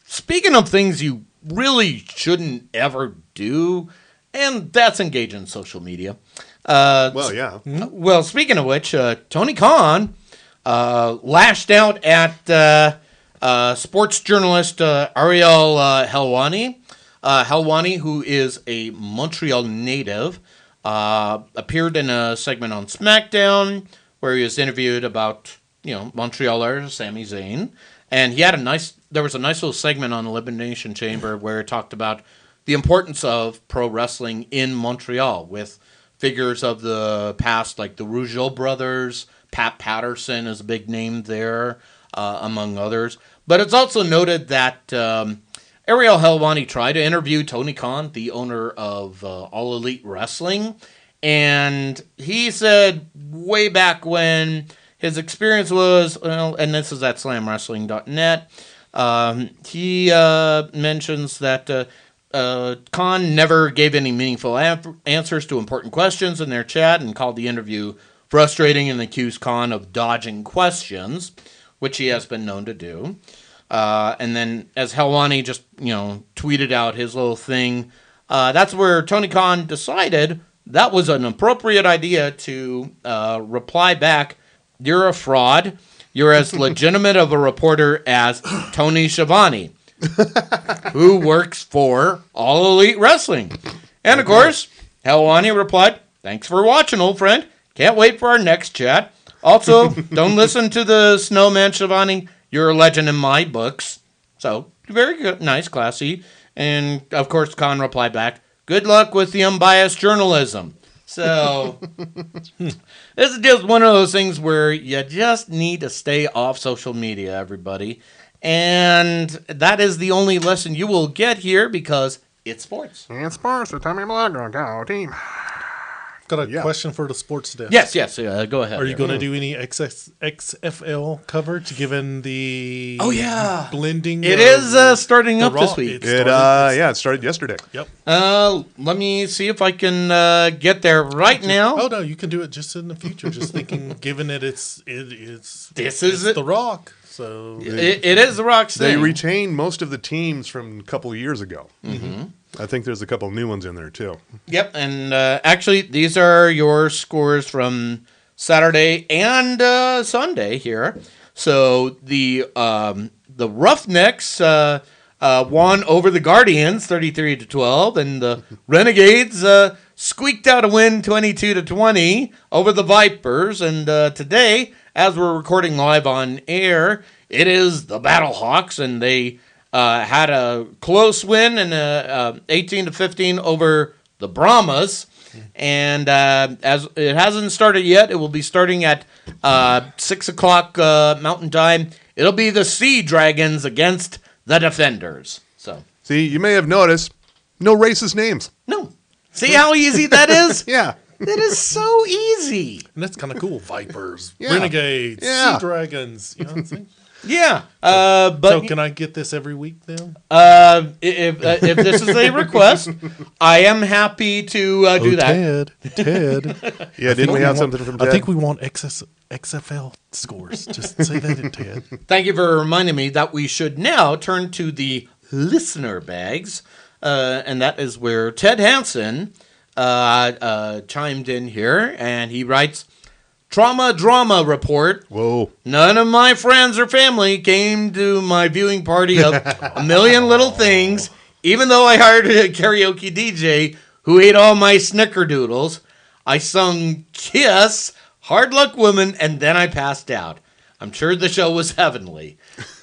Speaking of things you really shouldn't ever do, and that's engage in social media. Well, yeah. Well, speaking of which, Tony Khan lashed out at sports journalist Ariel Helwani. Helwani, who is a Montreal native, appeared in a segment on SmackDown where he was interviewed about, Montrealer Sami Zayn. And he had there was a nice little segment on Elimination Chamber where it talked about the importance of pro wrestling in Montreal with figures of the past like the Rougeau brothers. Pat Patterson is a big name there, among others. But it's also noted that Ariel Helwani tried to interview Tony Khan, the owner of All Elite Wrestling, and he said way back when his experience was, and this is at slamwrestling.net, he mentions that Khan never gave any meaningful answers to important questions in their chat and called the interview frustrating and accused Khan of dodging questions, which he has been known to do. And then as Helwani just, tweeted out his little thing, that's where Tony Khan decided that was an appropriate idea to reply back, "You're a fraud. You're as legitimate of a reporter as Tony Schiavone, who works for All Elite Wrestling." And of course, Helwani replied, "Thanks for watching, old friend. Can't wait for our next chat. Also, don't listen to the Snowman Schiavone. You're a legend in my books." So, very good, nice, classy. And, of course, Khan replied back, "Good luck with the unbiased journalism." So, this is just one of those things where you just need to stay off social media, everybody. And that is the only lesson you will get here because it's sports. And sports, the Tommy Milagro, go team. Got a question for the sports desk. Yes, go ahead. Are you going to do any XFL coverage given the blending? It is starting up this week. It started yesterday. Yep. Let me see if I can get there right now. Oh no, you can do it just in the future. Just thinking, given that it's it. The Rock. So it is the Rock's They thing. retained most of the teams from a couple of years ago. Mm-hmm. I think there's a couple new ones in there too. Yep, and actually, these are your scores from Saturday and Sunday here. So the Roughnecks won over the Guardians 33-12, and the Renegades squeaked out a win 22-20 over the Vipers. And today, as we're recording live on air, it is the Battlehawks, and they had a close win and 18-15 over the Brahmas. And as it hasn't started yet, it will be starting at 6 o'clock Mountain Time. It'll be the Sea Dragons against the Defenders. So, see, you may have noticed no racist names. no. See how easy that is? Yeah. That is so easy. and that's kind of cool. Vipers, Yeah. Renegades, Yeah. Sea Dragons. You know what I'm saying? Yeah. So But can I get this every week then? if this is a request, I am happy to do that. Ted. Yeah, didn't we have something from Ted? I think we want XFL scores. Just say that in Ted. Thank you for reminding me that we should now turn to the listener bags, and that is where Ted Hansen chimed in here, and he writes, "Trauma drama report. Whoa. None of my friends or family came to my viewing party of A Million Little Things, even though I hired a karaoke DJ who ate all my snickerdoodles. I sung Kiss, Hard Luck Woman, and then I passed out. I'm sure the show was heavenly.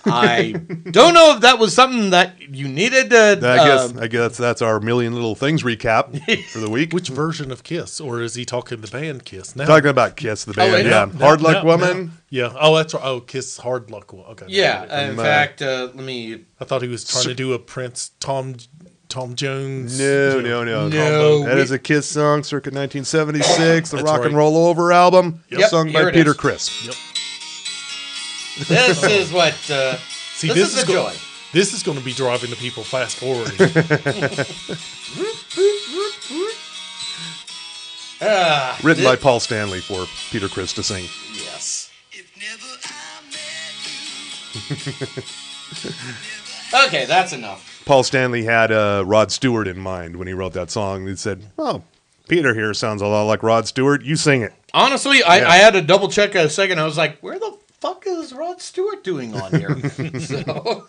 I don't know if that was something that you needed to. I guess that's our Million Little Things recap for the week. Which version of Kiss, or is he talking the band Kiss now? Talking about Kiss, the band. wait, yeah, no, Hard Luck Woman. Yeah. Oh, that's right. Oh, Kiss Hard Luck Woman. Okay. Yeah. In fact, let me. I thought he was trying to do a Prince Tom Jones. No. No. That is a Kiss song, circa 1976, the That's Rock and right. Roll Over album, Yep, sung here by it Peter is. Criss. Yep. This is what. See, this is the go- joy. This is going to be driving the people fast forward. Written by Paul Stanley for Peter Criss to sing. Yes. If never I met you, Okay, that's enough. Paul Stanley had Rod Stewart in mind when he wrote that song. He said, "Oh, Peter here sounds a lot like Rod Stewart. You sing it." Honestly, I had to double check a second. I was like, where the fuck is Rod Stewart doing on here? So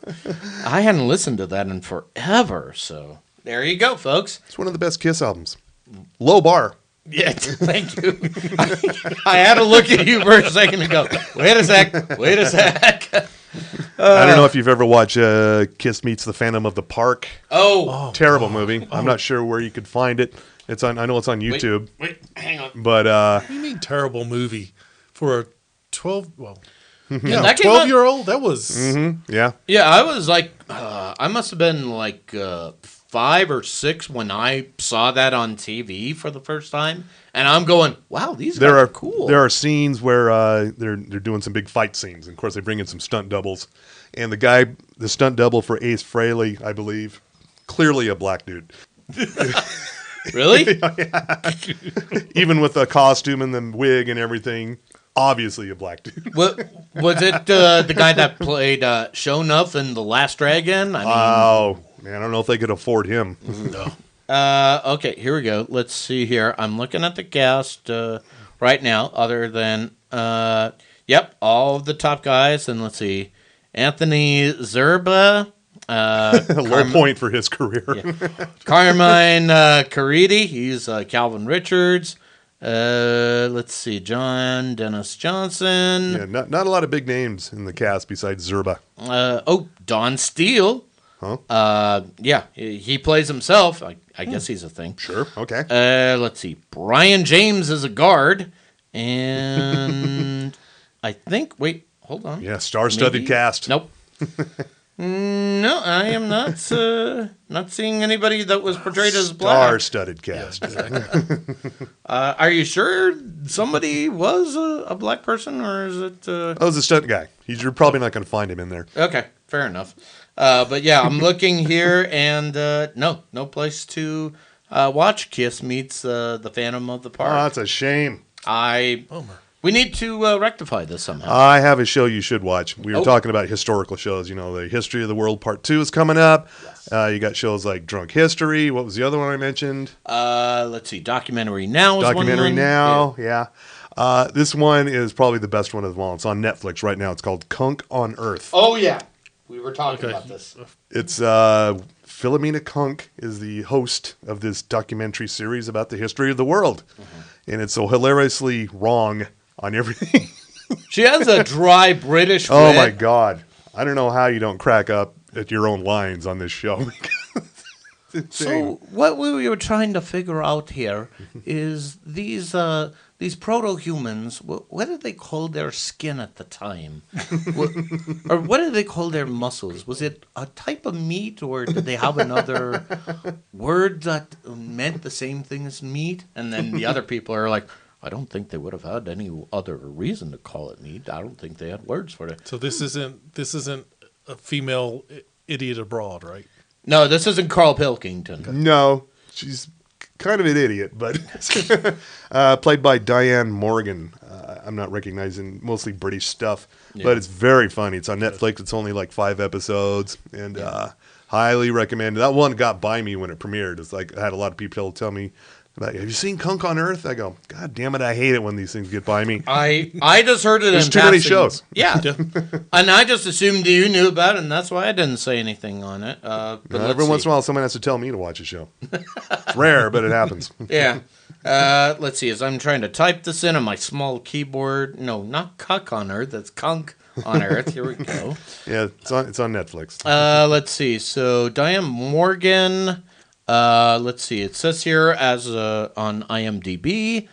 I hadn't listened to that in forever. So there you go, folks. It's one of the best Kiss albums. Low bar. Yeah, thank you. I had to look at you for a second and go, wait a sec. I don't know if you've ever watched Kiss Meets the Phantom of the Park. Oh, Terrible movie. I'm not sure where you could find it. It's on. I know it's on YouTube. wait, hang on. But What do you mean terrible movie for a 12? Well, yeah, that came out- 12-year-old. That was yeah, Yeah, I was like, I must have been like 5 or 6 when I saw that on TV for the first time, and I'm going, wow, these guys are cool. There are scenes where they're doing some big fight scenes. And of course, they bring in some stunt doubles. And the stunt double for Ace Frehley, I believe, clearly a black dude. Really? Even with the costume and the wig and everything, obviously a black dude. What was it? The guy that played Sho'nuff in The Last Dragon? I mean, Oh, man, I don't know if they could afford him. okay, here we go. Let's see here. I'm looking at the cast right now. Other than, yep, all of the top guys, and let's see, Anthony Zerba. Low point for his career. Carmine Caridi, he's Calvin Richards. Let's see, John Dennis Johnson. Yeah, not a lot of big names in the cast besides Zerba. Don Steele. Huh? Yeah, he plays himself. I guess he's a thing. Sure. Okay. Let's see, Brian James is a guard, and I think. Wait, hold on. Yeah, star-studded Maybe? cast. Nope. No, I am not seeing anybody that was portrayed as black. Star-studded cast. Are you sure somebody was a black person, or is it? Oh, it's a stunt guy. You're probably not going to find him in there. Okay, fair enough. But yeah, I'm looking here, and no place to watch Kiss Meets the Phantom of the Oh, Park. that's a shame. Bummer. We need to rectify this somehow. I have a show you should watch. We were Oh. talking about historical shows. You know, the History of the World Part 2 is coming up. You got shows like Drunk History. What was the other one I mentioned? Let's see, Documentary Now is Documentary one. Now. Yeah. This one is probably the best one of them all. It's on Netflix right now. It's called Kunk on Earth. Oh yeah, we were talking Okay. about this. It's Philomena Kunk is the host of this documentary series about the history of the world. And it's so hilariously wrong on everything. She has a dry British. Oh wit. my God. I don't know how you don't crack up at your own lines on this show. It's insane. So what we were trying to figure out here is these proto-humans. What did they call their skin at the time, or what did they call their muscles? Was it a type of meat, or did they have another word that meant the same thing as meat? And then the other people are like, I don't think they would have had any other reason to call it meat. I don't think they had words for it. So this isn't a female idiot abroad, right? No, this isn't Carl Pilkington. No, she's kind of an idiot, but played by Diane Morgan. I'm not recognizing mostly British stuff, but it's very funny. It's on Netflix. It's only like 5 episodes, and highly recommended. That one got by me when it premiered. It's like I had a lot of people tell me, have you seen Kunk on Earth? I go, God damn it, I hate it when these things get by me. I just heard it There's in too many passing. shows. Yeah. And I just assumed you knew about it, and that's why I didn't say anything on it. But Every once in a while, someone has to tell me to watch a show. It's rare, but it happens. Yeah. Let's see. As I'm trying to type this in on my small keyboard. No, not cuck on Earth. That's kunk on Earth. Here we go. Yeah, it's on Netflix. Let's see. So Diane Morgan. Let's see. It says here as on IMDb.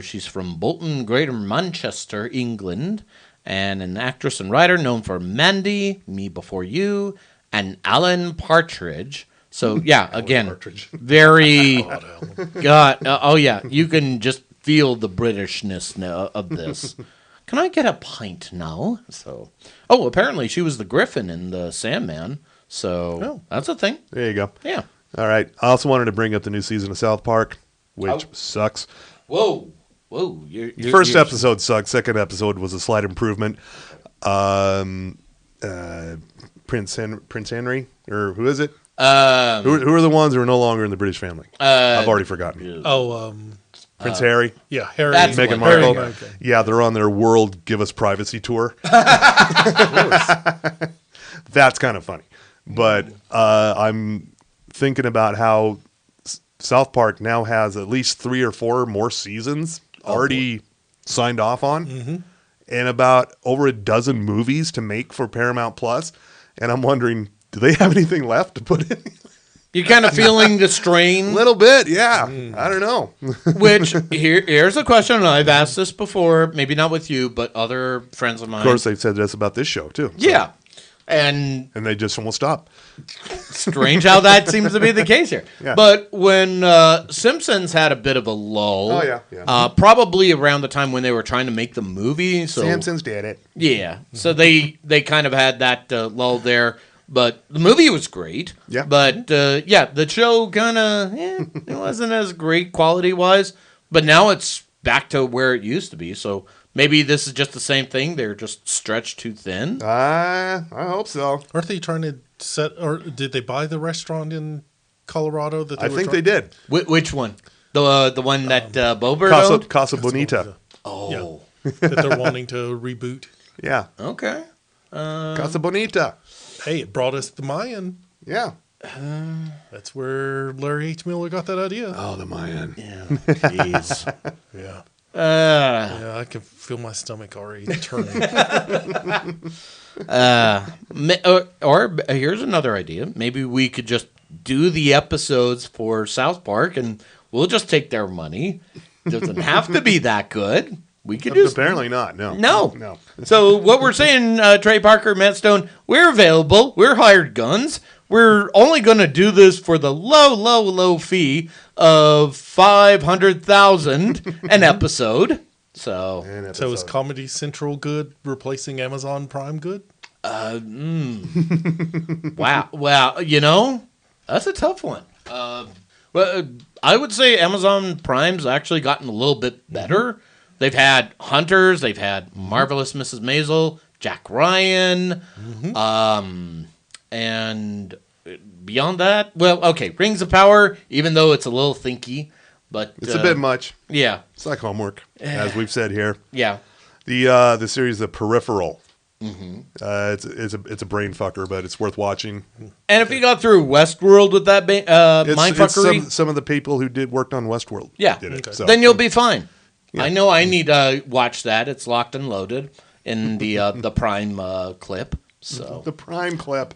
She's from Bolton, Greater Manchester, England, and an actress and writer known for Mandy, Me Before You, and Alan Partridge. So yeah, again, very God. Oh yeah, you can just feel the Britishness of this. Can I get a pint now? So, apparently she was the Griffin in the Sandman. So that's a thing. There you go. Yeah. All right. I also wanted to bring up the new season of South Park, which sucks. Whoa. First episode sucked. Second episode was a slight improvement. Prince Henry, or who is it? Who are the ones who are no longer in the British family? I've already forgotten. Prince Harry. Yeah, Harry. That's Meghan what- Markle. Harry. Yeah, they're on their World Give Us Privacy tour. That's kind of funny. But I'm thinking about how South Park now has at least 3 or 4 more seasons already signed off on, and about over a dozen movies to make for Paramount Plus. And I'm wondering, do they have anything left to put in? You're kind of feeling the strain. A little bit, yeah. I don't know. Which here's a question, and I've asked this before, maybe not with you, but other friends of mine. Of course, they've said this about this show too. So- Yeah. And and they just won't stop. strange how that seems to be the case here. Yeah. But when Simpsons had a bit of a lull, Oh, yeah. probably around the time when they were trying to make the movie. So Samson's did it. yeah, so they kind of had that lull there. But the movie was great. Yeah. But the show kind of it wasn't as great quality wise. But now it's back to where it used to be. So maybe this is just the same thing. They're just stretched too thin. I hope so. Aren't they trying to set, or did they buy the restaurant in Colorado? That I think they did. Which one? The one that Bober owned? Casa Bonita. Oh, that they're wanting to reboot. Yeah. okay. Casa Bonita. Hey, it brought us the Mayan. Yeah. That's where Larry H. Miller got that idea. Oh, the Mayan. Yeah, jeez. Yeah. Uh, Yeah, I can feel my stomach already turning. or here's another idea. Maybe we could just do the episodes for South Park, and we'll just take their money. It doesn't have to be that good. We could just Apparently not. No. no. So what we're saying, Trey Parker, Matt Stone, we're available. We're hired guns. We're only going to do this for the low fee of $500,000 an episode. So So is Comedy Central good replacing Amazon Prime good? wow, that's a tough one. Well, I would say Amazon Prime's actually gotten a little bit better. They've had Hunters, they've had Marvelous Mrs. Maisel, Jack Ryan, and beyond that, well, okay, Rings of Power, even though it's a little thinky, but It's a bit much. yeah, It's like homework, as we've said here. yeah. The series The Peripheral. It's a brain fucker, but it's worth watching. And if you got through Westworld with that It's mindfuckery, some of the people who worked on Westworld. yeah, did it. Okay. So. then you'll be fine. I know I need to watch that. It's locked and loaded in the Prime clip. So The Prime clip.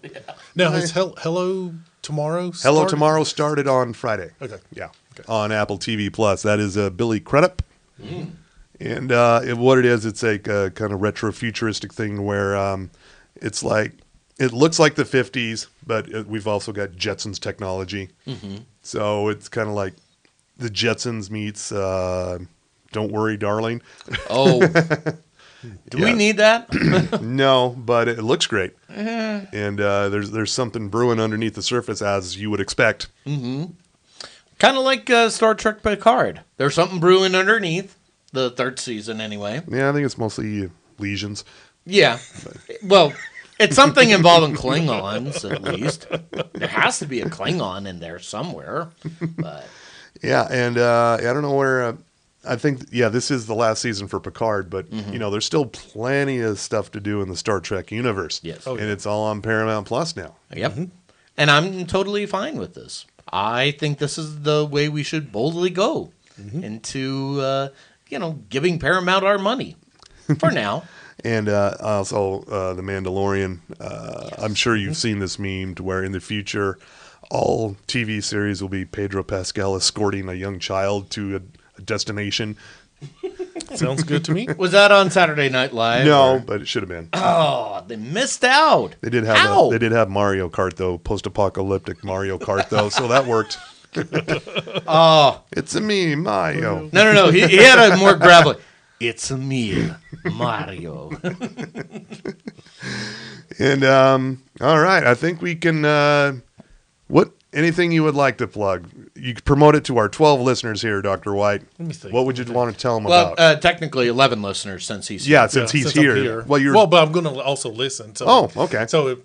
Now, has Hello Tomorrow Hello started? Tomorrow started on Friday. Okay. Yeah. On Apple TV Plus. That is Billy Crudup. And what it is, it's a kind of retro futuristic thing where it's like, it looks like the 50s, but we've also got Jetsons technology. So it's kind of like the Jetsons meets Don't Worry, Darling. oh, do we need that? No, but it looks great. And there's something brewing underneath the surface, as you would expect. Kind of like Star Trek Picard. There's something brewing underneath the third season, anyway. Yeah, I think it's mostly lesions. Yeah. Well, it's something involving Klingons, at least. There has to be a Klingon in there somewhere. But Yeah, and I don't know where. I think this is the last season for Picard, but there's still plenty of stuff to do in the Star Trek universe. Yes. And it's all on Paramount Plus now. yep. And I'm totally fine with this. I think this is the way we should boldly go. into giving Paramount our money for now. And also The Mandalorian. I'm sure you've seen this meme to where in the future all TV series will be Pedro Pascal escorting a young child to a destination. Sounds good to me. Was that on Saturday Night Live? No, or- but it should have been. Oh, they missed out. They did have Ow! they did have Mario Kart though, post-apocalyptic Mario Kart though, so that worked. Oh, It's a me, Mario. no. He had a more gravelly. It's a me, Mario. And all right, I think we can. What anything you would like to plug? You can promote it to our 12 listeners here, Dr. White. Let me think. What would you want to tell them Well, about? Technically 11 listeners since he's Yeah, since Yeah, he's I'm here. Well, you're. well, but I'm going to also listen. So, Oh, okay. So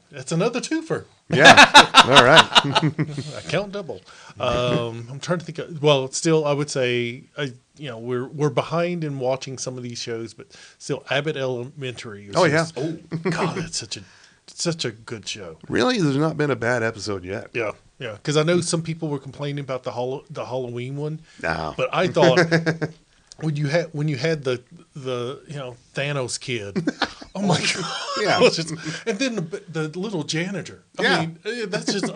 that's another twofer. Yeah. All right. I count double. I'm trying to think. Well, still, I would say, we're behind in watching some of these shows, but still, Abbott Elementary. Is Oh, just- Oh God, it's such a good show. Really, there's not been a bad episode yet. Yeah, yeah. Because I know some people were complaining about the Halloween one. No. But I thought when you had the Thanos kid, oh my God, Yeah. it was just- and then the little janitor. Yeah. I mean, that's just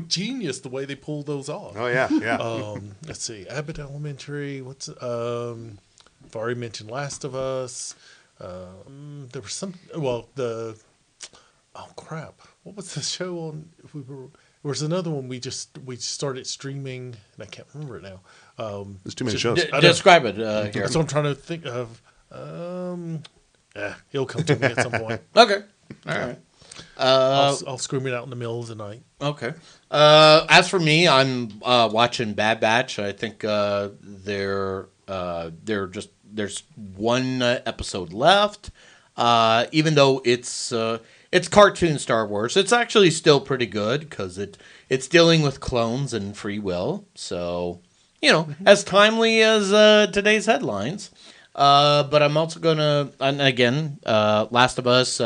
genius the way they pulled those off. Oh yeah, yeah. Let's see, Abbott Elementary. What's I've already mentioned Last of Us. There was some. Well, oh crap! What was the show on? There was another one we started streaming, and I can't remember it now. There's too many shows. I know. Describe it here. That's what I'm trying to think of. He'll come to me at some point. Okay. All right. I'll scream it out in the middle of the night. Okay. As for me, I'm watching Bad Batch. I think there's one episode left. Even though it's cartoon Star Wars, it's actually still pretty good because it's dealing with clones and free will. So as timely as today's headlines. But I'm also gonna, and again, Last of Us,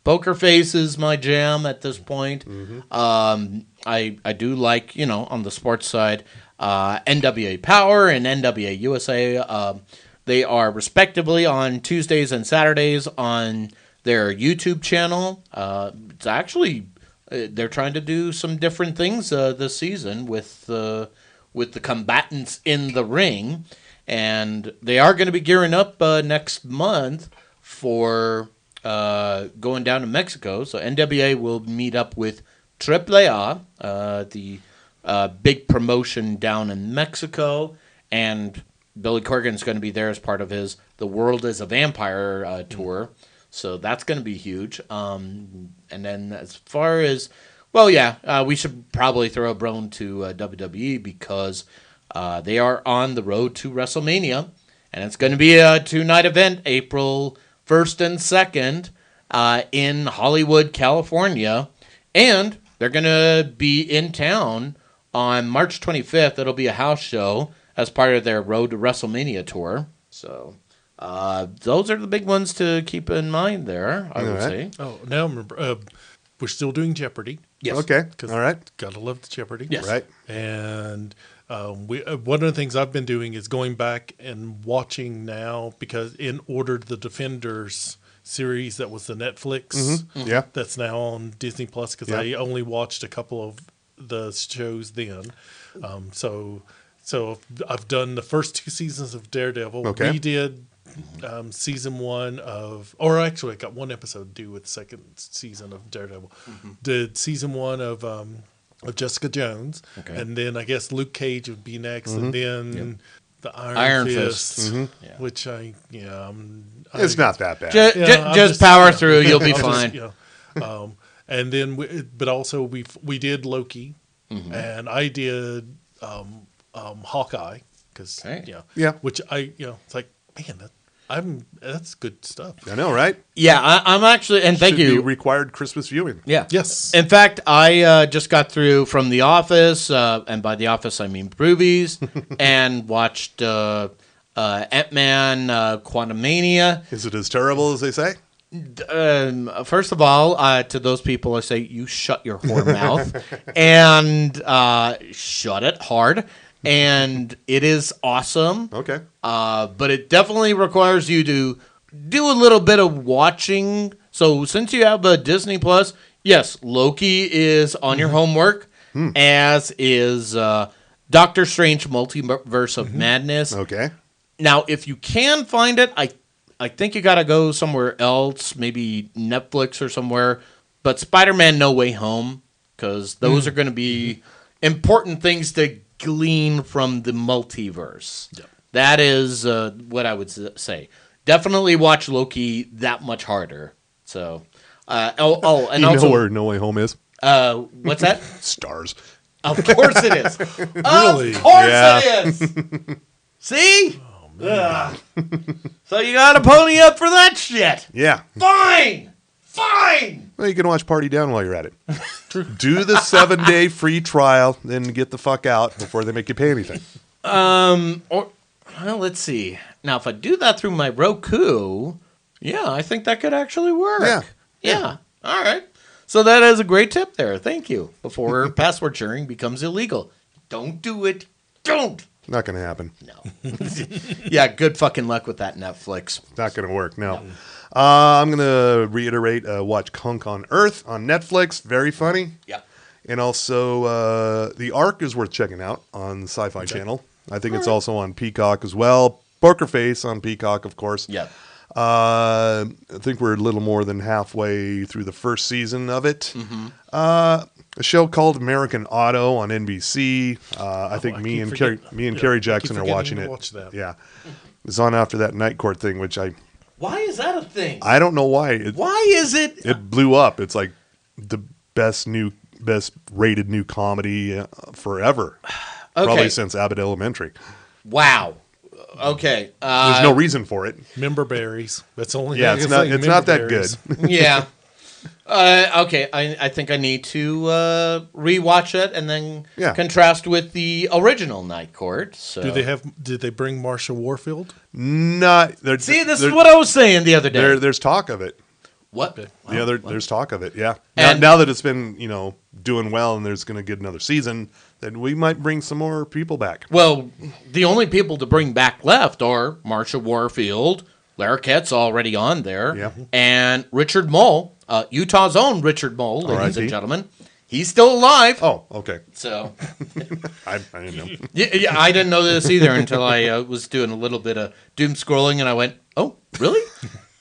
Poker Face is my jam at this point. I do like, on the sports side, NWA Power and NWA USA. They are respectively on Tuesdays and Saturdays on their YouTube channel. It's actually, they're trying to do some different things this season with the combatants in the ring. And they are going to be gearing up next month for going down to Mexico. So NWA will meet up with AAA, the big promotion down in Mexico. And Billy Corgan's going to be there as part of his The World is a Vampire tour. So that's going to be huge. And then as far as, we should probably throw a bone to WWE because they are on the road to WrestleMania, and it's going to be a 2-night event, April 1st and 2nd, in Hollywood, California. And they're going to be in town on March 25th. It'll be a house show as part of their Road to WrestleMania tour. So those are the big ones to keep in mind there, I would say. Oh, now I remember. We're still doing Jeopardy. Yes. Okay. All right. Gotta love the Jeopardy. Yes. Right. And one of the things I've been doing is going back and watching now because in order the Defenders series that was the Netflix Yeah. that's now on Disney Plus because I only watched a couple of the shows then. So I've done the first 2 seasons of Daredevil. Okay. We did season 1 of, or actually I got one episode to do with the second season of Daredevil. Did season 1 of Jessica Jones, Okay. and then I guess Luke Cage would be next, and then the Iron Fist, Fist. which It's not that bad. I'm Just power through, you'll be I'll fine. just, and then, but also we did Loki, and I did Hawkeye because Okay. Yeah. which it's like man that's good stuff. I know, right? Yeah, I'm actually, and thank Should you. be required Christmas viewing. Yeah. Yes. In fact, I just got through from The Office, and by The Office I mean Broovies, and watched Ant-Man Quantumania. Is it as terrible as they say? First of all, to those people, I say, you shut your whore mouth, and shut it hard. and it is awesome. Okay. But it definitely requires you to do a little bit of watching. So since you have a Disney Plus, yes, Loki is on your homework, as is Doctor Strange Multiverse of Madness. Okay. Now, if you can find it, I think you got to go somewhere else, maybe Netflix or somewhere. But Spider-Man No Way Home, because those are going to be important things to glean from the multiverse. Yep. That is what I would say. Definitely watch Loki that much harder. So, and You also, know where No Way Home is? what's that? Stars. Of course it is. Really? Of course Yeah. it is. See? Ugh. So you got to pony up for that shit. Yeah. Fine. Well, you can watch Party Down while you're at it. Do the 7-day free trial, then get the fuck out before they make you pay anything. Or, well, let's see. Now, if I do that through my Roku, yeah, I think that could actually work. Yeah. All right. So that is a great tip there. Thank you. Before password sharing becomes illegal. Don't do it. Don't. Not going to happen. No. Yeah, good fucking luck with that, Netflix. Not going to work, no. I'm going to reiterate, watch Hunk on Earth on Netflix. Very funny. Yeah. And also, The Ark is worth checking out on the Sci-Fi Channel. I think it's also on Peacock as well. Poker Face on Peacock, of course. Yeah. I think we're a little more than halfway through the first season of it. A show called American Auto on NBC. I think me and Carrie Jackson are watching it. Watch that. Yeah, it's on after that Night Court thing, which Why is that a thing? I don't know why. Why is it? It blew up. It's like the best rated new comedy forever. Okay. Probably since Abbott Elementary. Wow. Okay. There's no reason for it. Member berries. That's the only. Yeah, thing it's I not. can It's say, not that member good. berries. Yeah. Okay. I think I need to rewatch it and then contrast with the original Night Court. So. Did they bring Marsha Warfield? Not. See, this is what I was saying the other day. There's talk of it. What? There's talk of it. Yeah. And- Now that it's been doing well and there's going to get another season, then we might bring some more people back. Well, the only people to bring back left are Marsha Warfield, Larroquette's already on there, Yeah. and Richard Mole, Utah's own Richard Mole, ladies R.I.P. and gentlemen. He's still alive. Oh, okay. So, I didn't know. yeah, I didn't know this either until I was doing a little bit of doom scrolling, and I went, "Oh, really?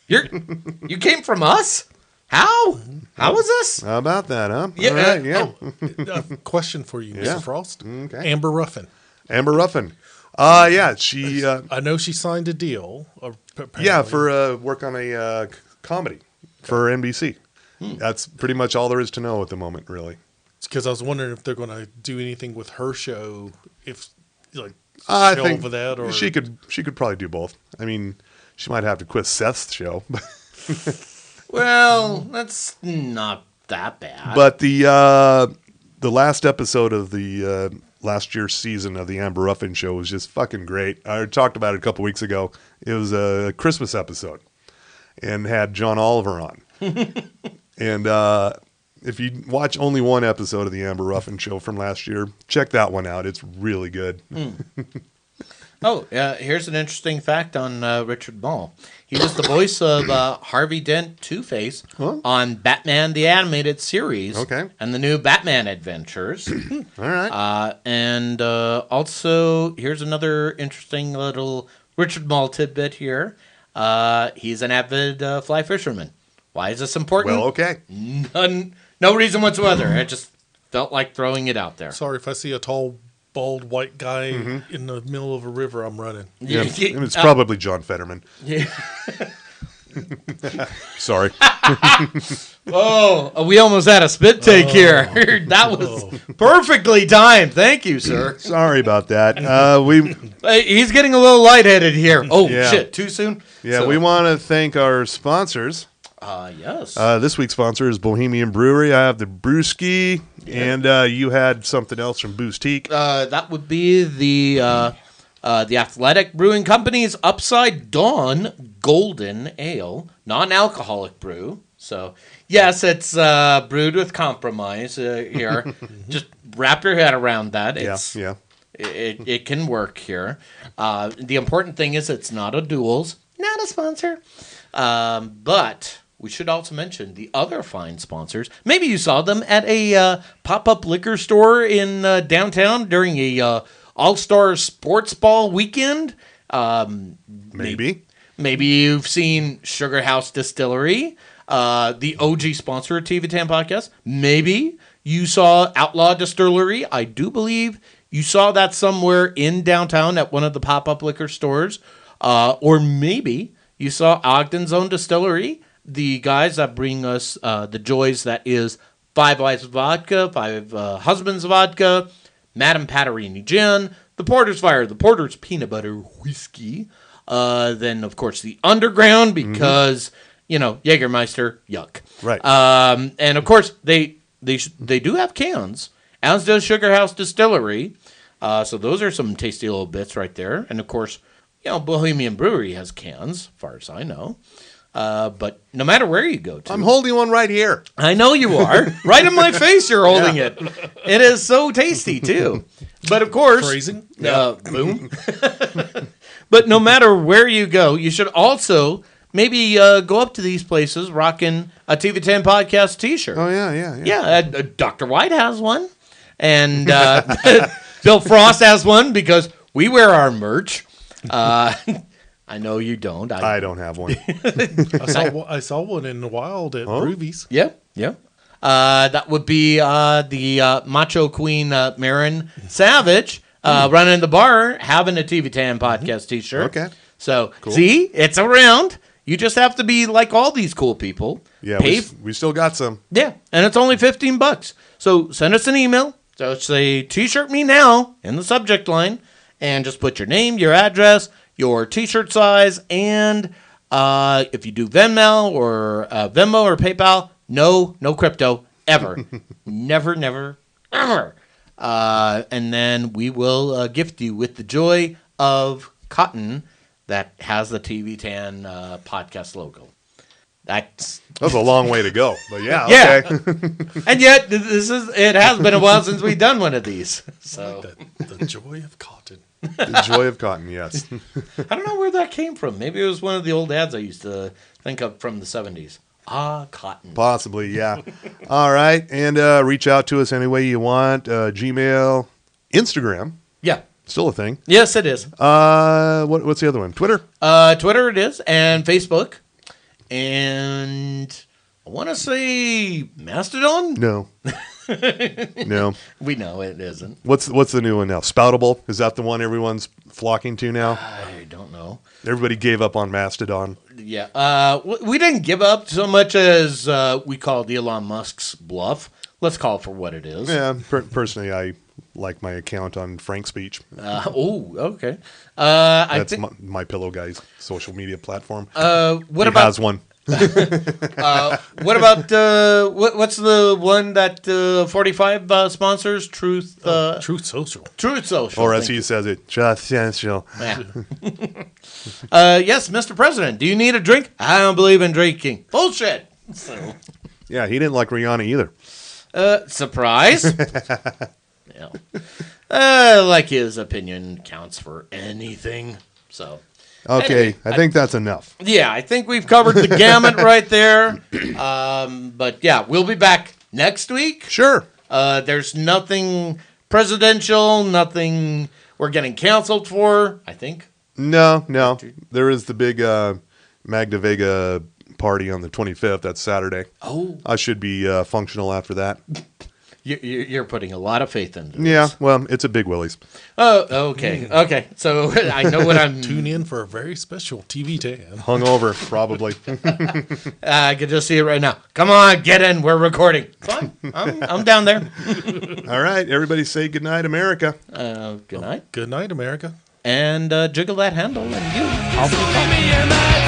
You came from us? How? How was this?" How about that, huh? Yeah, All right, yeah. Question for you, Yeah. Mr. Frost. Okay. Amber Ruffin. Amber Ruffin. Yeah, she. I know she signed a deal. Apparently. Yeah, for work on a comedy for NBC. That's pretty much all there is to know at the moment, really. Because I was wondering if they're going to do anything with her show. If I shelve think of that, or she could probably do both. I mean, she might have to quit Seth's show, Well, that's not that bad. but the last episode of the last year's season of the Amber Ruffin show was just fucking great. I talked about it a couple weeks ago. It was a Christmas episode and had John Oliver on. And if you watch only one episode of the Amber Ruffin show from last year, check that one out. It's really good. Oh, here's an interesting fact on Richard Mole. He was the voice of Harvey Dent Two-Face on Batman the Animated Series and the new Batman Adventures. All right. And also, here's another interesting little Richard Mole tidbit here. He's an avid fly fisherman. Why is this important? Well, okay. No reason whatsoever. I just felt like throwing it out there. sorry if I see a tall, bald white guy in the middle of a river, I'm running. Yeah, and it's probably John Fetterman. Yeah. Sorry. Oh, we almost had a spit take here. That was perfectly timed. Thank you, sir. Sorry about that. Hey, he's getting a little lightheaded here. Oh, Yeah. shit. Too soon? Yeah, we want to thank our sponsors. Yes. This week's sponsor is Bohemian Brewery. I have the Brewski, and you had something else from Boostique. That would be the Athletic Brewing Company's Upside Dawn Golden Ale, non-alcoholic brew. So, yes, it's brewed with compromise here. Just wrap your head around that. It's, Yeah. It can work here. The important thing is it's not a duels, not a sponsor. But we should also mention the other fine sponsors. Maybe you saw them at a pop-up liquor store in downtown during a all-star sports ball weekend. Maybe. Maybe you've seen Sugar House Distillery, the OG sponsor of TV Tan Podcast. Maybe you saw Outlaw Distillery. I do believe you saw that somewhere in downtown at one of the pop-up liquor stores. Or maybe you saw Ogden's Own Distillery, the guys that bring us the joys that is Five Wives Vodka, Five Husbands Vodka, Madame Patarini Gin, the Porter's Fire, the Porter's Peanut Butter Whiskey. Then, of course, the Underground, because, Jägermeister, yuck. Right. And, of course, they do have cans, as does Sugar House Distillery. So those are some tasty little bits right there. And, of course, Bohemian Brewery has cans, as far as I know. But no matter where you go to. I'm holding one right here. I know you are. Right in my face you're holding it. It is so tasty, too. But, of course. Phrasing. Boom. But no matter where you go, you should also maybe go up to these places rocking a TV10 Podcast t-shirt. Oh, yeah. Yeah, Dr. White has one. And Bill Frost has one because we wear our merch. I know you don't. I don't have one. I saw one in the wild at Ruby's. Yeah. That would be the Macho Queen Marin Savage running the bar, having a TV Tan Podcast t-shirt. Okay. So, see, it's around. You just have to be like all these cool people. Yeah, we still got some. Yeah, and it's only $15. So send us an email. So say T-shirt me now in the subject line, and just put your name, your address, your T-shirt size, and if you do Venmo or PayPal, no crypto ever, never, ever. And then we will gift you with the joy of cotton that has the TV Tan podcast logo. That's a long way to go, but yeah. Okay. And yet it has been a while since we've done one of these. So The joy of cotton. The joy of cotton, yes. I don't know where that came from. Maybe it was one of the old ads I used to think of from the 70s. Cotton. Possibly, yeah. All right, and reach out to us any way you want. Gmail, Instagram, Yeah. still a thing. Yes, it is. What's the other one? Twitter? Twitter it is, and Facebook. And I want to say Mastodon? No. No. We know it isn't. What's the new one now? Spoutable? Is that the one everyone's flocking to now? I don't know. Everybody gave up on Mastodon. Yeah. We didn't give up so much as we called Elon Musk's bluff. Let's call it for what it is. Yeah, personally, I like my account on Frank Speech. Okay. That's my Pillow Guy's social media platform. What he about has one. what about what's the one that 45 sponsors? Truth Social. Truth Social. Or as he says it, just essential. Yeah. Yes, Mr. President, do you need a drink? I don't believe in drinking. Bullshit. So, Yeah, he didn't like Rihanna either. surprise. Yeah. Like his opinion counts for anything. So. Okay, Anyway, I think that's enough. Yeah, I think we've covered the gamut right there. But yeah, we'll be back next week. Sure. There's nothing presidential, nothing we're getting canceled for, I think. No. There is the big Magda Vega party on the 25th. That's Saturday. Oh. I should be functional after that. You're putting a lot of faith into this. Yeah, well, it's a Big Willie's. Oh, okay. Okay. So I know what I'm... Tune in for a very special TV Tan. Hungover, probably. I can just see it right now. Come on, get in. We're recording. Fine. I'm down there. All right, everybody say goodnight, America. Good night. Good night, America. And jiggle that handle and you. I'll be back.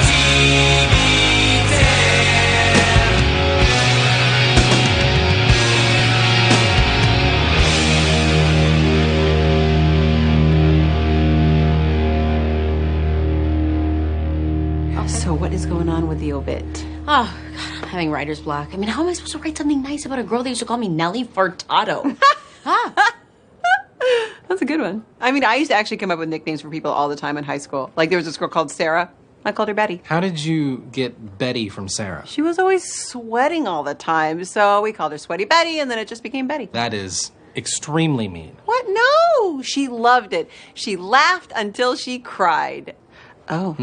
So what is going on with the obit? Oh, God, I'm having writer's block. I mean, how am I supposed to write something nice about a girl that used to call me Nelly Furtado? That's a good one. I mean, I used to actually come up with nicknames for people all the time in high school. Like there was this girl called Sarah. I called her Betty. How did you get Betty from Sarah? She was always sweating all the time, so we called her Sweaty Betty, and then it just became Betty. That is extremely mean. What? No! She loved it. She laughed until she cried. Oh,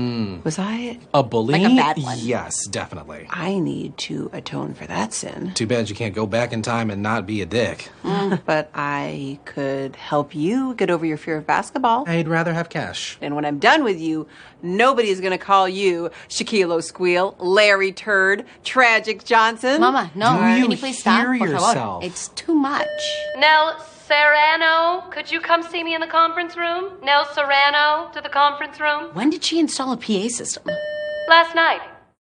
was I A bully? like a bad one? Yes, definitely. I need to atone for that sin. Too bad you can't go back in time and not be a dick. But I could help you get over your fear of basketball. I'd rather have cash. And when I'm done with you, nobody's going to call you Shaquille O'Squeal, Larry Turd, Tragic Johnson. Mama, no. Do Can you you please stop? hear Por favor. yourself? It's too much. Nell Serrano, could you come see me in the conference room? Nell Serrano to the conference room? When did she install a PA system? Last night.